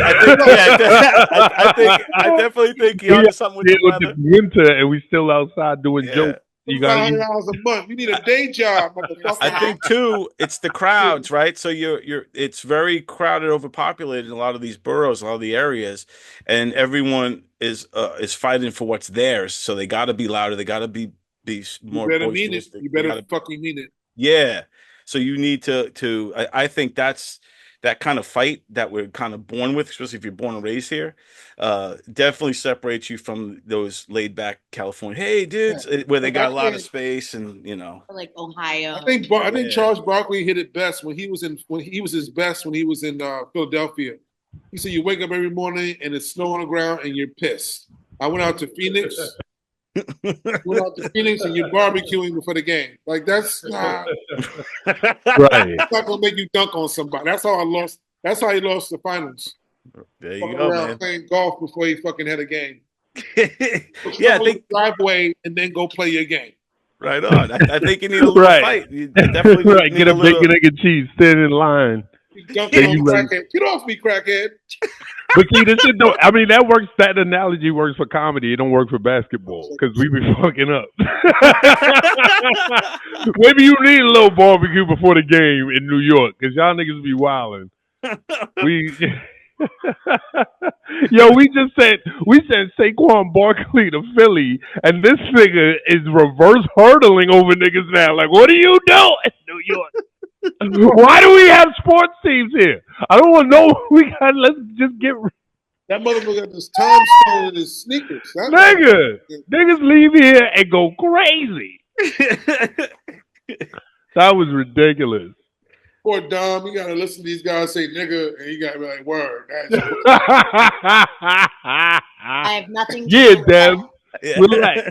I definitely think you're onto something with the With weather. the winter and we still outside doing jokes. You got $500 a month. You need a day job, motherfucker. I think too, it's the crowds, right? So it's very crowded, overpopulated in a lot of these boroughs, a lot of the areas, and everyone is fighting for what's theirs. So they got to be louder. They got to be more. You better mean it. boisterous. You better gotta- fucking mean it. Yeah. So you need to. I think that's that kind of fight that we're kind of born with, especially if you're born and raised here, definitely separates you from those laid back California, hey dudes, where they got a lot of space and Or like Ohio. I think Charles Barkley hit it best when he was his best when he was in Philadelphia. He said you wake up every morning and it's snow on the ground and you're pissed. I went out to Phoenix. And you're barbecuing before the game. Like that's not right. It's not gonna make you dunk on somebody. That's how I lost. That's how he lost the finals. There you Fucking go, around man. playing golf before he fucking had a game. Yeah, I think driveway and then go play your game. right on. I think you need a little Right. fight. You definitely Right. need Get a a little. bacon, egg, and cheese. Stand in line. You dunking Yeah, on you right. crackhead. Get off me, crackhead. But see, this shit don't. I mean, that works. That analogy works for comedy. It don't work for basketball because we be fucking up. Maybe you need a little barbecue before the game in New York because y'all niggas be wilding. Yo, we sent Saquon Barkley to Philly, and this nigga is reverse hurdling over niggas now. Like, what are you doing in New York? Why do we have sports teams here? I don't want to know. Let's just get. That motherfucker got this Tom Stone in his sneakers. Niggas leave here and go crazy. That was ridiculous. Poor Dom, you gotta listen to these guys say nigga, and you gotta be like, word. I have nothing to Yeah, do with Dev. that. Relax.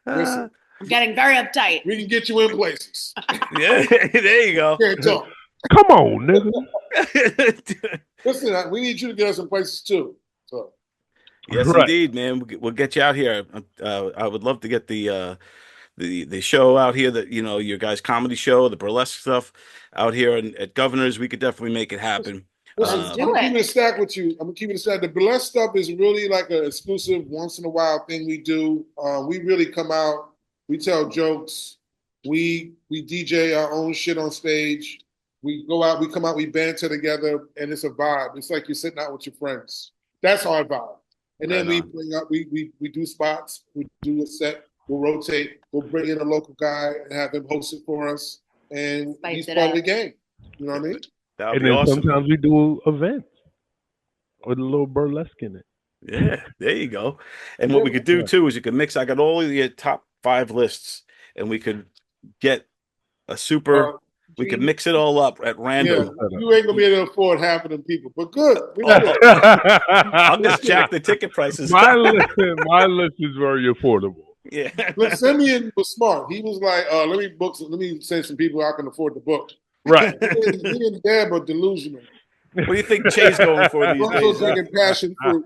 Listen, I'm getting very uptight. we can get you in places. Yeah, there you go. Can't talk. Come on, nigga. Listen, we need you to get us in places too. So. Yes, Right. indeed, man. We'll get you out here. I would love to get the show out here. That your guys' comedy show, the burlesque stuff out here at Governor's. We could definitely make it happen. Listen, I'm keeping it stacked with you. I'm keeping it stacked. The burlesque stuff is really like an exclusive, once in a while thing we do. We really come out. We tell jokes. We DJ our own shit on stage. We go out. We come out. We banter together, and it's a vibe. It's like you're sitting out with your friends. That's our vibe. And then we bring up. We do spots. We do a set. We'll rotate. We'll bring in a local guy and have him host it for us. And he's part of the game. You know what I mean? That would And be then awesome. sometimes we do events with a little burlesque in it. Yeah, there you go. And what we could do too is you could mix. I got all of your top 5 lists, and we could get a super. We could mix it all up at random. Yeah, you ain't gonna be able to afford half of them people, but good. I'll just jack the ticket prices. My list is very affordable. Yeah. Look, Simeon was smart. He was like, let me send some people I can afford the book. Right. He and Deb are delusional. What do you think Chase going for these Also days? drinking passion fruit.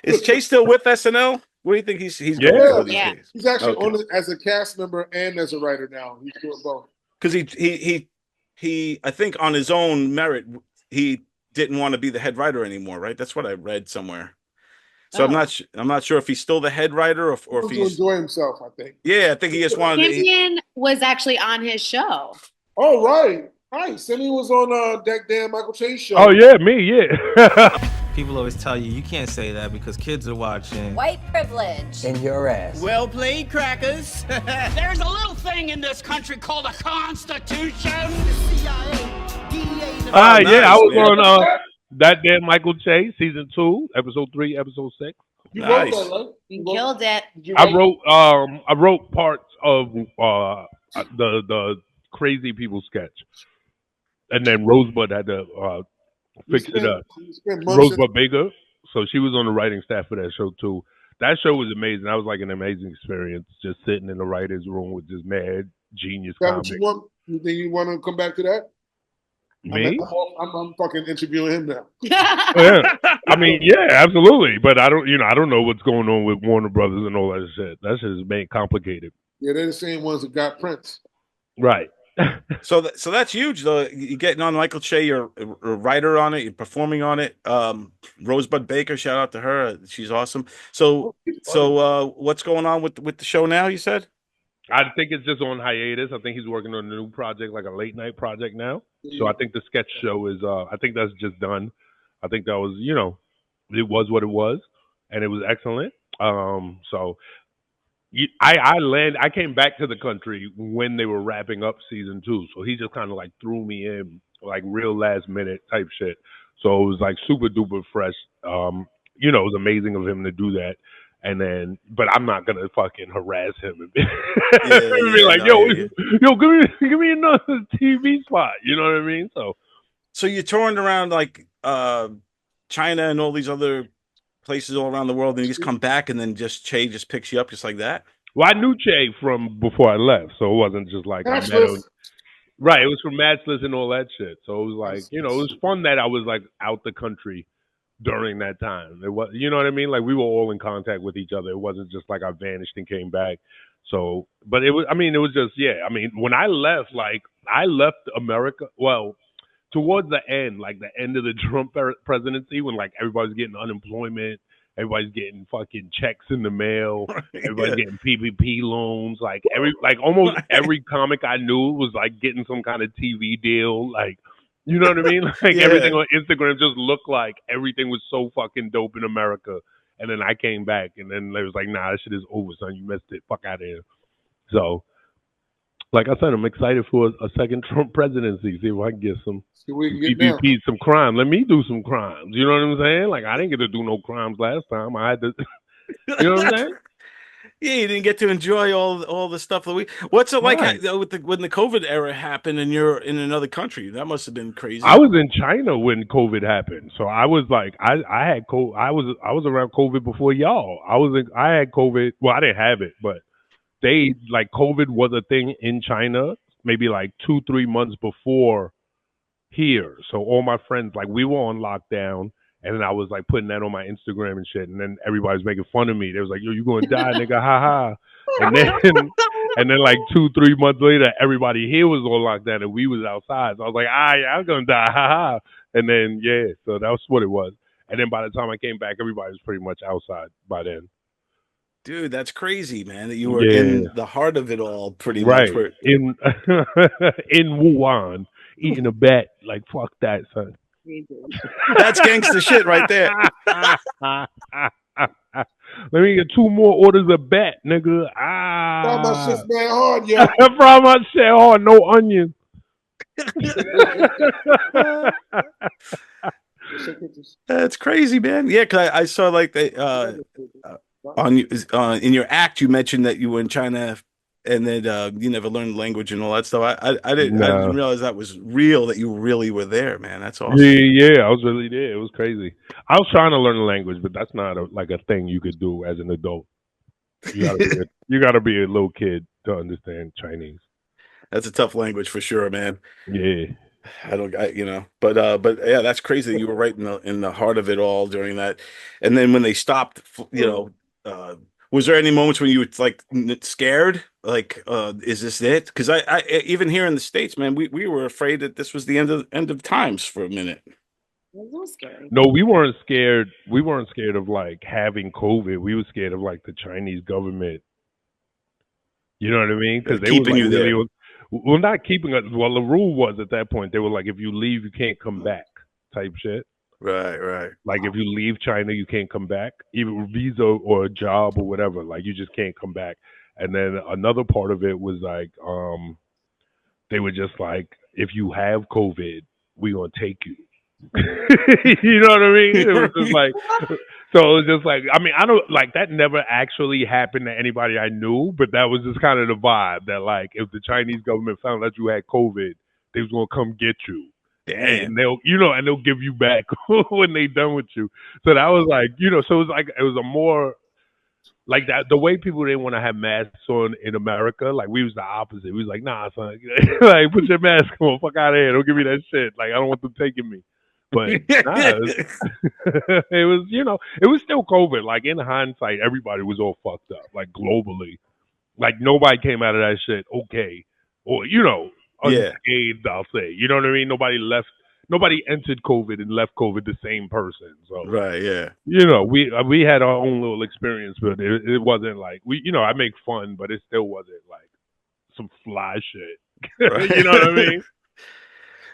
Is Chase still with SNL? What do you think he's going for these days? He's actually on it as a cast member and as a writer now. He's doing both. Because he I think on his own merit he didn't want to be the head writer anymore, right? That's what I read somewhere. So I'm not sure if he's still the head writer or if he's to enjoy himself. I think. Yeah, I think he just wanted. Simeon was actually on his show. Oh right. Simeon was on that damn Michael Chase show. Oh yeah, me, yeah. People always tell you can't say that because kids are watching. White privilege. In your ass. Well played, crackers. There's a little thing in this country called a constitution. Yeah, I was on that damn Michael Chase, season 2, episode 3, episode 6. You wrote that, right? You killed it. I wrote parts of the crazy people sketch, and then Rosebud had to fix it up. Rosebud Baker, so she was on the writing staff for that show too. That show was amazing. That was like an amazing experience, just sitting in the writer's room with just mad genius comics. You think you want to come back to that? Me? I'm fucking interviewing him now. Yeah. I mean, yeah, absolutely. But I don't know what's going on with Warner Brothers and all that shit. That shit is made complicated. Yeah, they're the same ones that got Prince. Right. So that's huge though. You're getting on Michael Che, you're a writer on it, you're performing on it. Rosebud Baker, shout out to her. She's awesome. So what's going on with the show now, you said? I think it's just on hiatus. I think he's working on a new project, like a late night project now. So I think the sketch show is I think that's just done. I think that was, it was what it was, and it was excellent. So I came back to the country when they were wrapping up season 2. So he just kind of like threw me in like real last minute type shit. So it was like super duper fresh. It was amazing of him to do that. And then, but I'm not gonna fucking harass him and be like, yo, give me another TV spot. You know what I mean? So you're touring around like China and all these other places all around the world, and you just come back, and then Che just picks you up just like that. Well, I knew Che from before I left, so it wasn't just like I met him. Right, it was from Matchless and all that shit. So it was like, it was fun that I was like out the country during that time. It was, you know what I mean? Like we were all in contact with each other. It wasn't just like I vanished and came back. So, but it was, it was just, when I left America, well, towards the end, like the end of the Trump presidency, when like everybody's getting unemployment, everybody's getting fucking checks in the mail, everybody's getting PPP loans, almost every comic I knew was like getting some kind of TV deal, like, You know what I mean? Like Yeah. everything on Instagram just looked like everything was so fucking dope in America. And then I came back and then it was like, nah, that shit is over, son. You missed it. Fuck out of here. So, like I said, I'm excited for a second Trump presidency. See if I can get some PPP, some crime. Let me do some crimes. You know what I'm saying? Like I didn't get to do no crimes last time. I had to. You know what I'm saying? Yeah, you didn't get to enjoy all the stuff that we. What's it like Right. with when the COVID era happened and you're in another country? That must have been crazy. I was in China when COVID happened, so I was like, I had COVID. I was around COVID before y'all. I had COVID. Well, I didn't have it, but they like COVID was a thing in China maybe like 2-3 months before here. So all my friends, like we were on lockdown, and then I was like putting that on my Instagram and shit, and then everybody was making fun of me. They was like, "Yo, you gonna die, nigga? Ha ha!" And then like 2-3 months later, everybody here was on lockdown, and we was outside. So I was like, yeah, I'm gonna die, ha ha. And then yeah, so that's what it was. And then by the time I came back, everybody was pretty much outside by then. Dude, that's crazy, man. That you were Yeah. in the heart of it all, pretty Right. much. Where, In Wuhan, eating a bat. Like fuck that, son. that's gangster shit right there. Let me get 2 more orders of bat, nigga. Fry my shit man hard, yo. Fry my shit hard, no onion. That's crazy, man. Yeah, because I saw like they on in your act you mentioned that you were in China and then you never learned the language and all that stuff. I didn't realize that was real, that you really were there, man. That's awesome. Yeah, I was really there. It was crazy. I was trying to learn the language, but that's not like a thing you could do as an adult. You gotta be a little kid to understand Chinese. That's a tough language for sure, man. Yeah. But yeah, that's crazy that you were right in the heart of it all during that. And then when they stopped, was there any moments when you were like scared? Like, is this it? Because I even here in the States, man, we were afraid that this was the end of times for a minute. Scary. No, we weren't scared. We weren't scared of like having COVID. We were scared of like the Chinese government. You know what I mean? Because they keeping were you like, there. really, well, not keeping us. Well, the rule was at that point they were like, if you leave, you can't come back, type shit. Right. Like if you leave China, you can't come back, even visa or a job or whatever. Like you just can't come back. And then another part of it was like, they were just like, if you have COVID, we're gonna take you. You know what I mean? It was just like, so it was just like, I mean, I don't like that never actually happened to anybody I knew, but that was just kind of the vibe that like, if the Chinese government found out you had COVID, they was gonna come get you. And they'll give you back when they done with you. So that was like, so it was like, it was a more like that. The way people didn't want to have masks on in America, like we was the opposite. We was like, nah, son, like put your mask on, fuck out of here, don't give me that shit. Like I don't want them taking me. But nah, it was, it was still COVID. Like in hindsight, everybody was all fucked up, like globally. Like nobody came out of that shit okay, or unscathed. I'll say, you know what I mean. Nobody entered COVID and left COVID the same person. So right, yeah. We had our own little experience, but it wasn't like I make fun, but it still wasn't like some fly shit. Right. You know what I mean?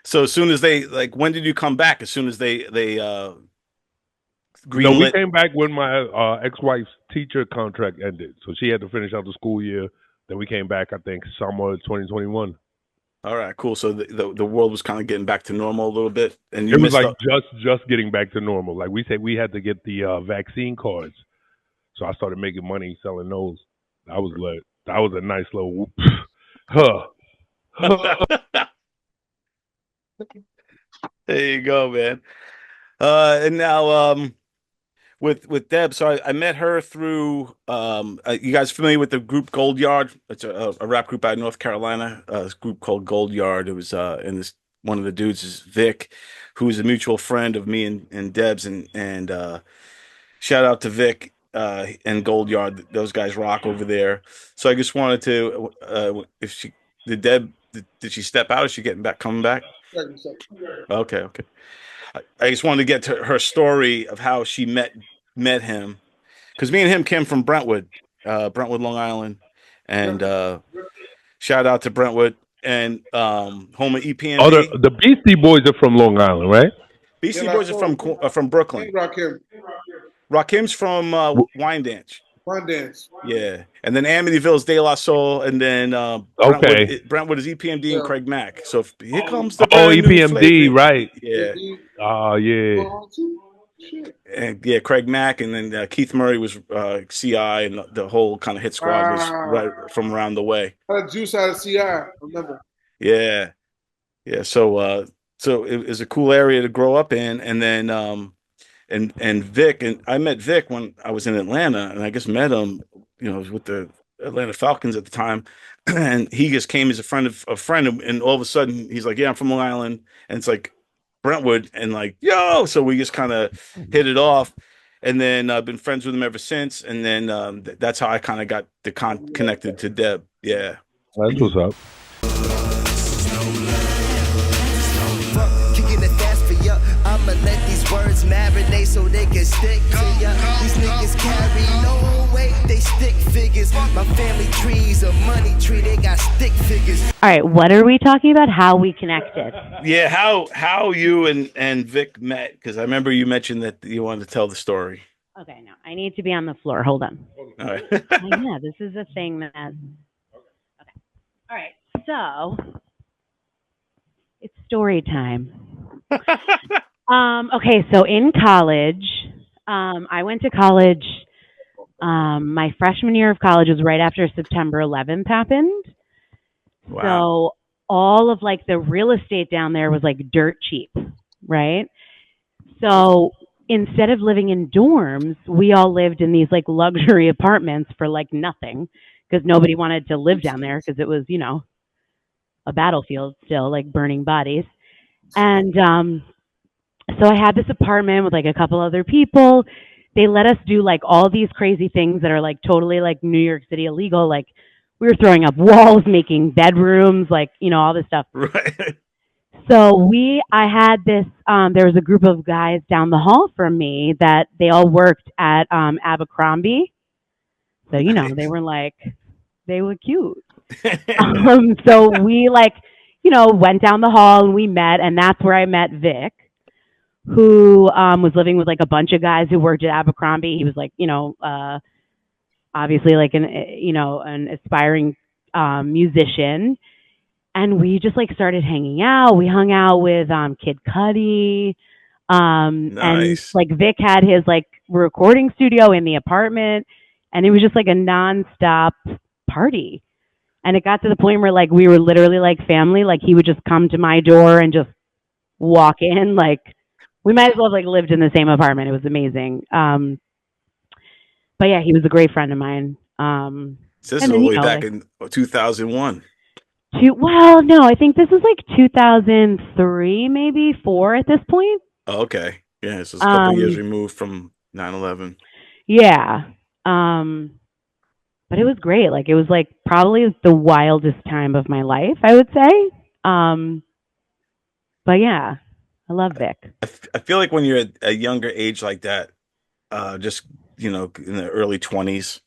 So as soon as they when did you come back? As soon as they greenlit? No, we came back when my ex-wife's teacher contract ended, so she had to finish out the school year. Then we came back, I think, summer 2021. All right, cool. So the world was kind of getting back to normal a little bit, and it was like just getting back to normal. Like we said, we had to get the vaccine cards, so I started making money selling those. That was lit. That was a nice little. There you go, man. And now with Deb, so I met her through you guys familiar with the group Gold Yard? It's a rap group out of North Carolina. This group called Gold Yard. It was and this one of the dudes is Vic, who's a mutual friend of me and Deb's, and shout out to Vic and Gold Yard. Those guys rock over there. So I just wanted to did she step out? Is she coming back? Okay. I just wanted to get to her story of how she met him, because me and him came from Brentwood, Long Island, and shout out to Brentwood. and home of Oh, EPMD. the Beastie Boys are from Long Island, right? Beastie Boys are from Brooklyn. Rakim. Rakim's from Wyandanch. Dance. Yeah, and then Amityville's De La Soul, and then Okay. Brentwood is EPMD and Yeah. Craig Mack. So here comes the Oh, brand new EPMD, flavor. right? Yeah, Oh, yeah. and yeah, Craig Mack, and then Keith Murray was CI, and the whole kind of hit squad was right from around the way. Had a juice out of CI, I remember. Yeah, yeah. So it was a cool area to grow up in, and then and Vic, and I met Vic when I was in Atlanta, and I just met him, with the Atlanta Falcons at the time, and he just came as a friend of a friend, and all of a sudden he's like, "Yeah, I'm from Long Island," and it's like Brentwood, and like, "Yo!" So we just kind of hit it off, and then I've been friends with him ever since, and then that's how I kind of got connected to Deb. Yeah, that's what's up. I'ma let these words marinate so they can stick to ya. These niggas carry no weight, they stick figures. My family trees a money tree, they got stick figures. All right, what are we talking about? How we connected? Yeah, how you and Vic met? Because I remember you mentioned that you wanted to tell the story. Okay, no, I need to be on the floor. Hold on. All right. Yeah, this is a thing that. Okay. All right, so it's story time. Okay, so in college, I went to college. My freshman year of college was right after September 11th happened. Wow. So all of like the real estate down there was like dirt cheap, right? So instead of living in dorms, we all lived in these like luxury apartments for like nothing because nobody wanted to live down there because it was, a battlefield still, like burning bodies. And so I had this apartment with like a couple other people. They let us do like all these crazy things that are like totally like New York City illegal. Like we were throwing up walls, making bedrooms, like, all this stuff. Right. So I had this, there was a group of guys down the hall from me that they all worked at Abercrombie. So, they were cute. So we went down the hall and we met, and that's where I met Vic, who was living with like a bunch of guys who worked at Abercrombie. He was like, obviously like an aspiring musician. And we just like started hanging out. We hung out with Kid Cudi. Nice. And like Vic had his like recording studio in the apartment, and it was just like a nonstop party. And it got to the point where like we were literally like family. Like he would just come to my door and just walk in. Like we might as well have like lived in the same apartment. It was amazing. But yeah, he was a great friend of mine. So this is all the way back in 2001. Well, no, I think this is like 2003, maybe 4 at this point. Oh, okay. Yeah, so it's a couple of years removed from 9/11. Yeah. But it was great. Like it was like probably the wildest time of my life, I would say. But yeah, I love Vic. I feel like when you're at a younger age like that, just in the early 20s,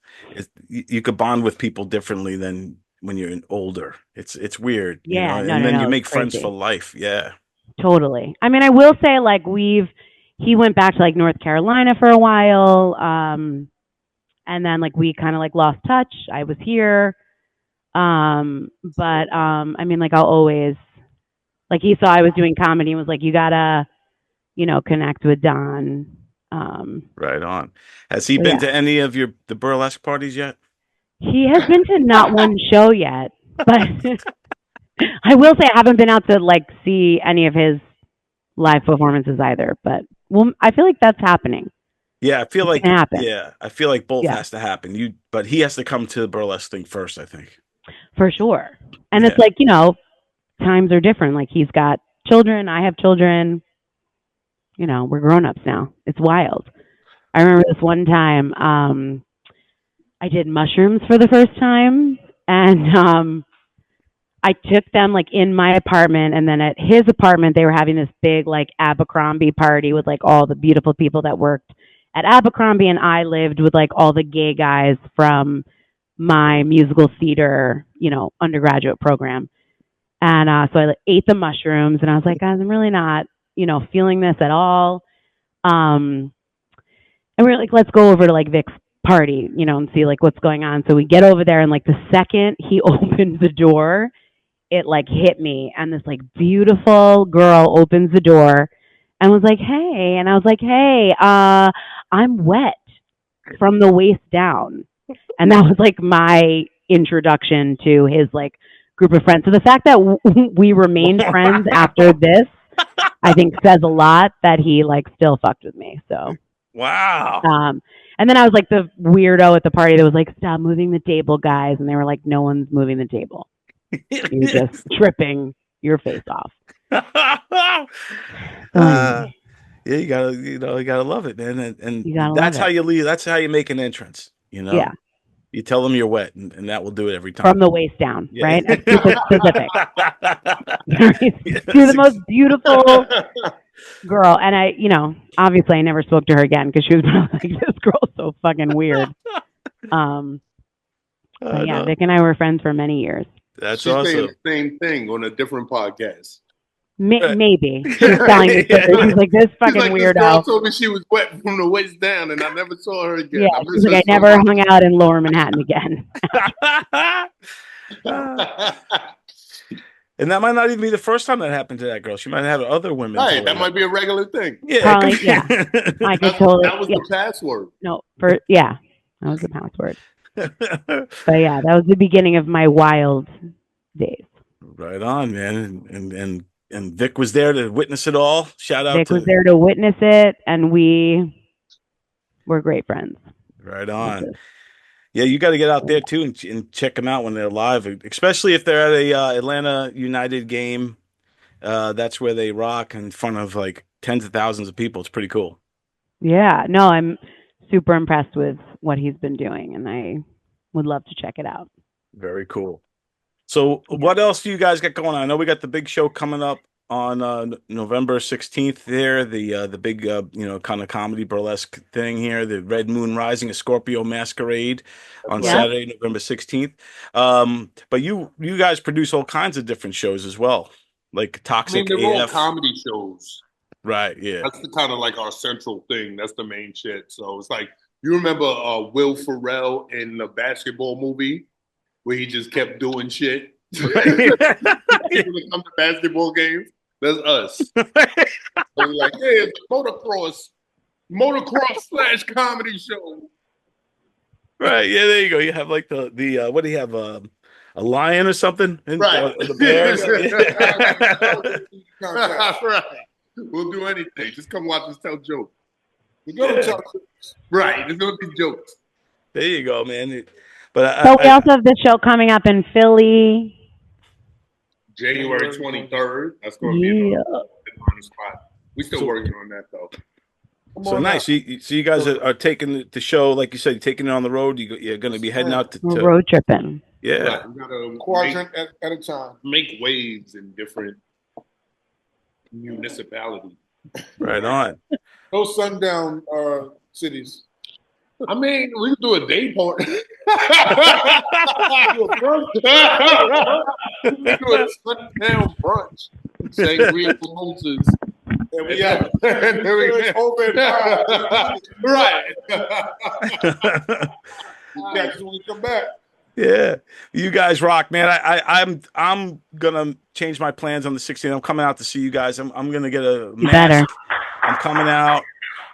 you could bond with people differently than when you're older. It's weird. Yeah, and then you make friends crazy. for life. Yeah. Totally. I mean, I will say like he went back to like North Carolina for a while. And then like we kind of like lost touch. I was here. But I mean, like I'll always, like he saw I was doing comedy and was like, you gotta, connect with Don. Right on. Has he been to any of the burlesque parties yet? He has been to not one show yet, but I will say I haven't been out to like see any of his live performances either. But I feel like that's happening. Yeah, I feel like happen. Yeah, I feel like both has to happen. But he has to come to the burlesque thing first, I think. For sure. And it's like, times are different. Like he's got children, I have children. We're grown-ups now. It's wild. I remember this one time, I did mushrooms for the first time, and I took them like in my apartment, and then at his apartment they were having this big like Abercrombie party with like all the beautiful people that worked at Abercrombie, and I lived with like all the gay guys from my musical theater, undergraduate program. And so I ate the mushrooms, and I was like, guys, I'm really not, feeling this at all. And we were like, let's go over to like Vic's party, and see like what's going on. So we get over there, and like the second he opened the door, it like hit me, and this like beautiful girl opens the door and was like, hey, and I was like, hey, I'm wet from the waist down. And that was like my introduction to his like group of friends. So the fact that we remained friends after this, I think says a lot that he like still fucked with me. So wow. And then I was like the weirdo at the party that was like, stop moving the table, guys. And they were like, no one's moving the table. You're just tripping your face off. Yeah, you gotta love it, man. And that's how you leave. That's how you make an entrance. Yeah. You tell them you're wet, and that will do it every time. From the waist down, Yeah. right? It's super specific. You're the most beautiful girl. And I, obviously I never spoke to her again because she was like, this girl's so fucking weird. But yeah, Vic and I were friends for many years. That's She's saying awesome. the same thing on a different podcast. Maybe. She's telling me something. She's like, this fucking like, weirdo. This girl told me she was wet from the waist down, and I never saw her again. Yeah, she's like, I never hung out in Lower Manhattan again. And that might not even be the first time that happened to that girl. She might have other women. Hey, that might be a regular thing. Yeah, probably. Yeah, I could totally. That was the password. No, that was the password. But yeah, that was the beginning of my wild days. Right on, man. And Vic was there to witness it all. Shout out Vic to was there to witness it, and we were great friends. Right on. Yeah, you got to get out there too and check them out when they're live, especially if they're at a Atlanta United game. That's where they rock in front of like tens of thousands of people. It's pretty cool. Yeah, no, I'm super impressed with what he's been doing, and I would love to check it out. Very cool. So what else do you guys got going on? I know we got the big show coming up on November 16th there, the big kind of comedy burlesque thing here, the Red Moon Rising, a Scorpio Masquerade on Saturday, November 16th. But you guys produce all kinds of different shows as well, like Toxic they're all AF. comedy shows. Right, yeah. That's the kind of like our central thing. That's the main shit. So it's like, you remember Will Ferrell in the basketball movie where he just kept doing shit? People that come to basketball games, that's us. So we're like, yeah, it's a motocross / comedy show. Right, yeah, there you go. You have like the what do you have? A lion or something? Right. The bears. Right. We'll do anything. Just come watch us tell jokes. We're gonna tell jokes. Right. There's gonna be jokes. There you go, man. But So we also have this show coming up in Philly. January 23rd. That's going to be on the spot. We're still working on that, though. So nice. So you guys are taking the show, like you said, you're taking it on the road. You're going to be heading out to road tripping. Yeah. Right. We gotta Quadrant at a time. make waves in different municipalities. Right on. No sundown cities. I mean, we could do a day party. We could do a sundown brunch. Sangria mimosas. And we have open. Right. Catch us when we come back. Yeah, you guys rock, man. I'm gonna change my plans on the 16th. I'm coming out to see you guys. I'm gonna get a mask. Better. I'm coming out.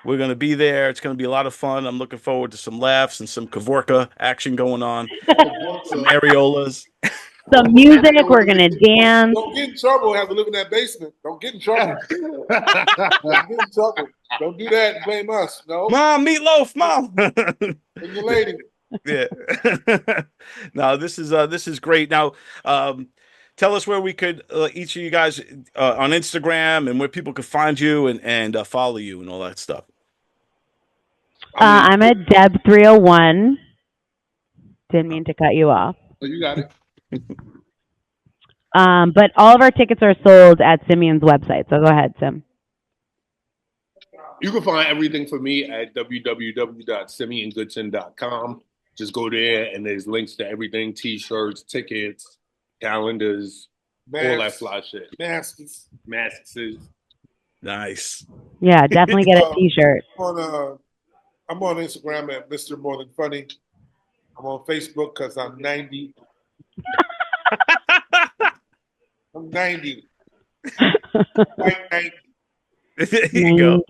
We're gonna be there. It's gonna be a lot of fun. I'm looking forward to some laughs and some Kavorka action going on. Some areolas. Some music. We're gonna dance. Don't get in trouble. Have to live in that basement. Don't get in trouble. Don't get in trouble. Don't do that and blame us. No. Mom, meatloaf, mom. And your lady. Yeah. No, this is great. Now, tell us where we could each of you guys on Instagram and where people could find you and follow you and all that stuff. I'm at Deb301. Didn't mean to cut you off. Oh, you got it. But all of our tickets are sold at Simeon's website. So go ahead, Sim. You can find everything for me at www.simeongoodson.com. Just go there and there's links to everything, t-shirts, tickets, calendars, All that fly shit. Masks. Masks. Nice. Yeah, definitely get a T-shirt. I'm on Instagram at Mr. More Than Funny. I'm on Facebook because I'm 90. I'm 90. Like 90. There you go.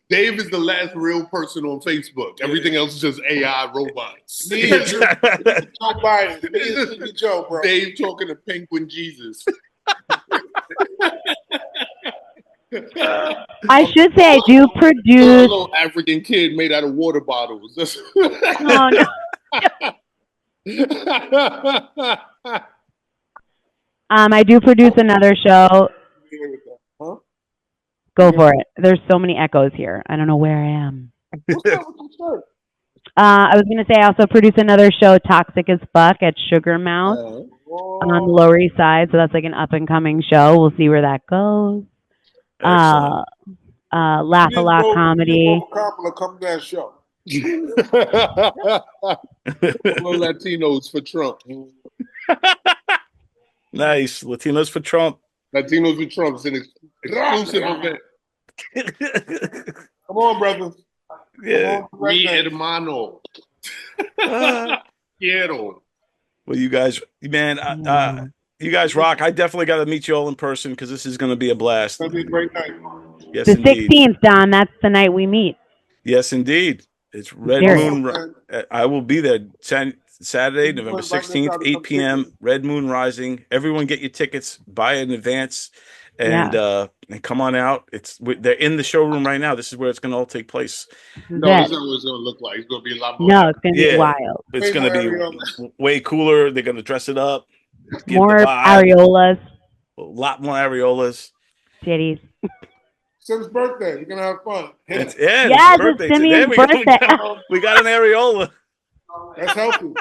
Dave is the last real person on Facebook. Everything else is just AI robots. Me and Joe Biden. Me and Sleepy Joe, bro. Dave talking to Penguin Jesus. I should say I do A produce. little African kid made out of water bottles. Oh no. I do produce another show. Huh? Go for it. There's so many echoes here. I don't know where I am. What's up with your shirt? I was gonna say I also produce another show, Toxic as Fuck, at Sugar Mouth on the Lower East Side. So that's like an up and coming show. We'll see where that goes. Excellent. Laugh a Lot Comedy. Kamala, come to that show. Latinos for Trump. Nice. Latinos for Trump. Latinos for Trump is an exclusive event. Come on, brother. Yeah. Mi hermano. Quiero. Well, you guys, man, you guys rock. I definitely got to meet you all in person because this is going to be a blast. It's going to be a great night. Yes, The indeed. 16th, Don. That's the night we meet. Yes, indeed. It's Red Serious. Moon. I will be there Saturday, November 16th, 8 p.m. Red Moon Rising. Everyone get your tickets, buy in advance, and come on out. They're in the showroom right now. This is where it's going to all take place. No, that's not what it's going to look like. It's going to be a lot more. No, it's going to be wild. It's going to be way cooler. They're going to dress it up. Give More the vibe. areolas. A lot more areolas. Titties. Sim's birthday. You're going to have fun. Yes, it's birthday. Simeon's There we go. birthday. We got an areola. That's healthy.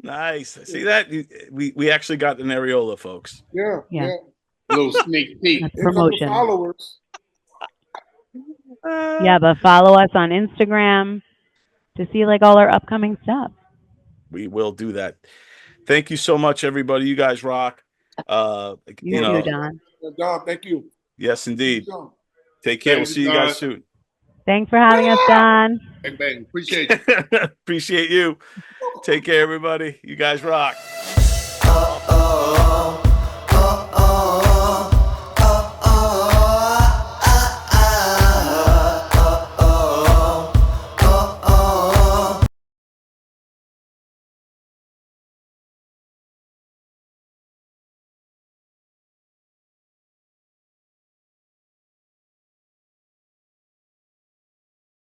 Nice. See that? We actually got an areola, folks. Yeah. Yeah. A little sneak peek. That's promotion. Followers. Yeah, but follow us on Instagram to see like all our upcoming stuff. We will do that. Thank you so much, everybody. You guys rock. You too, Don. Don, thank you. Yes, indeed. Take care. We'll see you guys soon. Thanks for having us, Don. Bang, bang. Appreciate you. Appreciate you. Take care, everybody. You guys rock.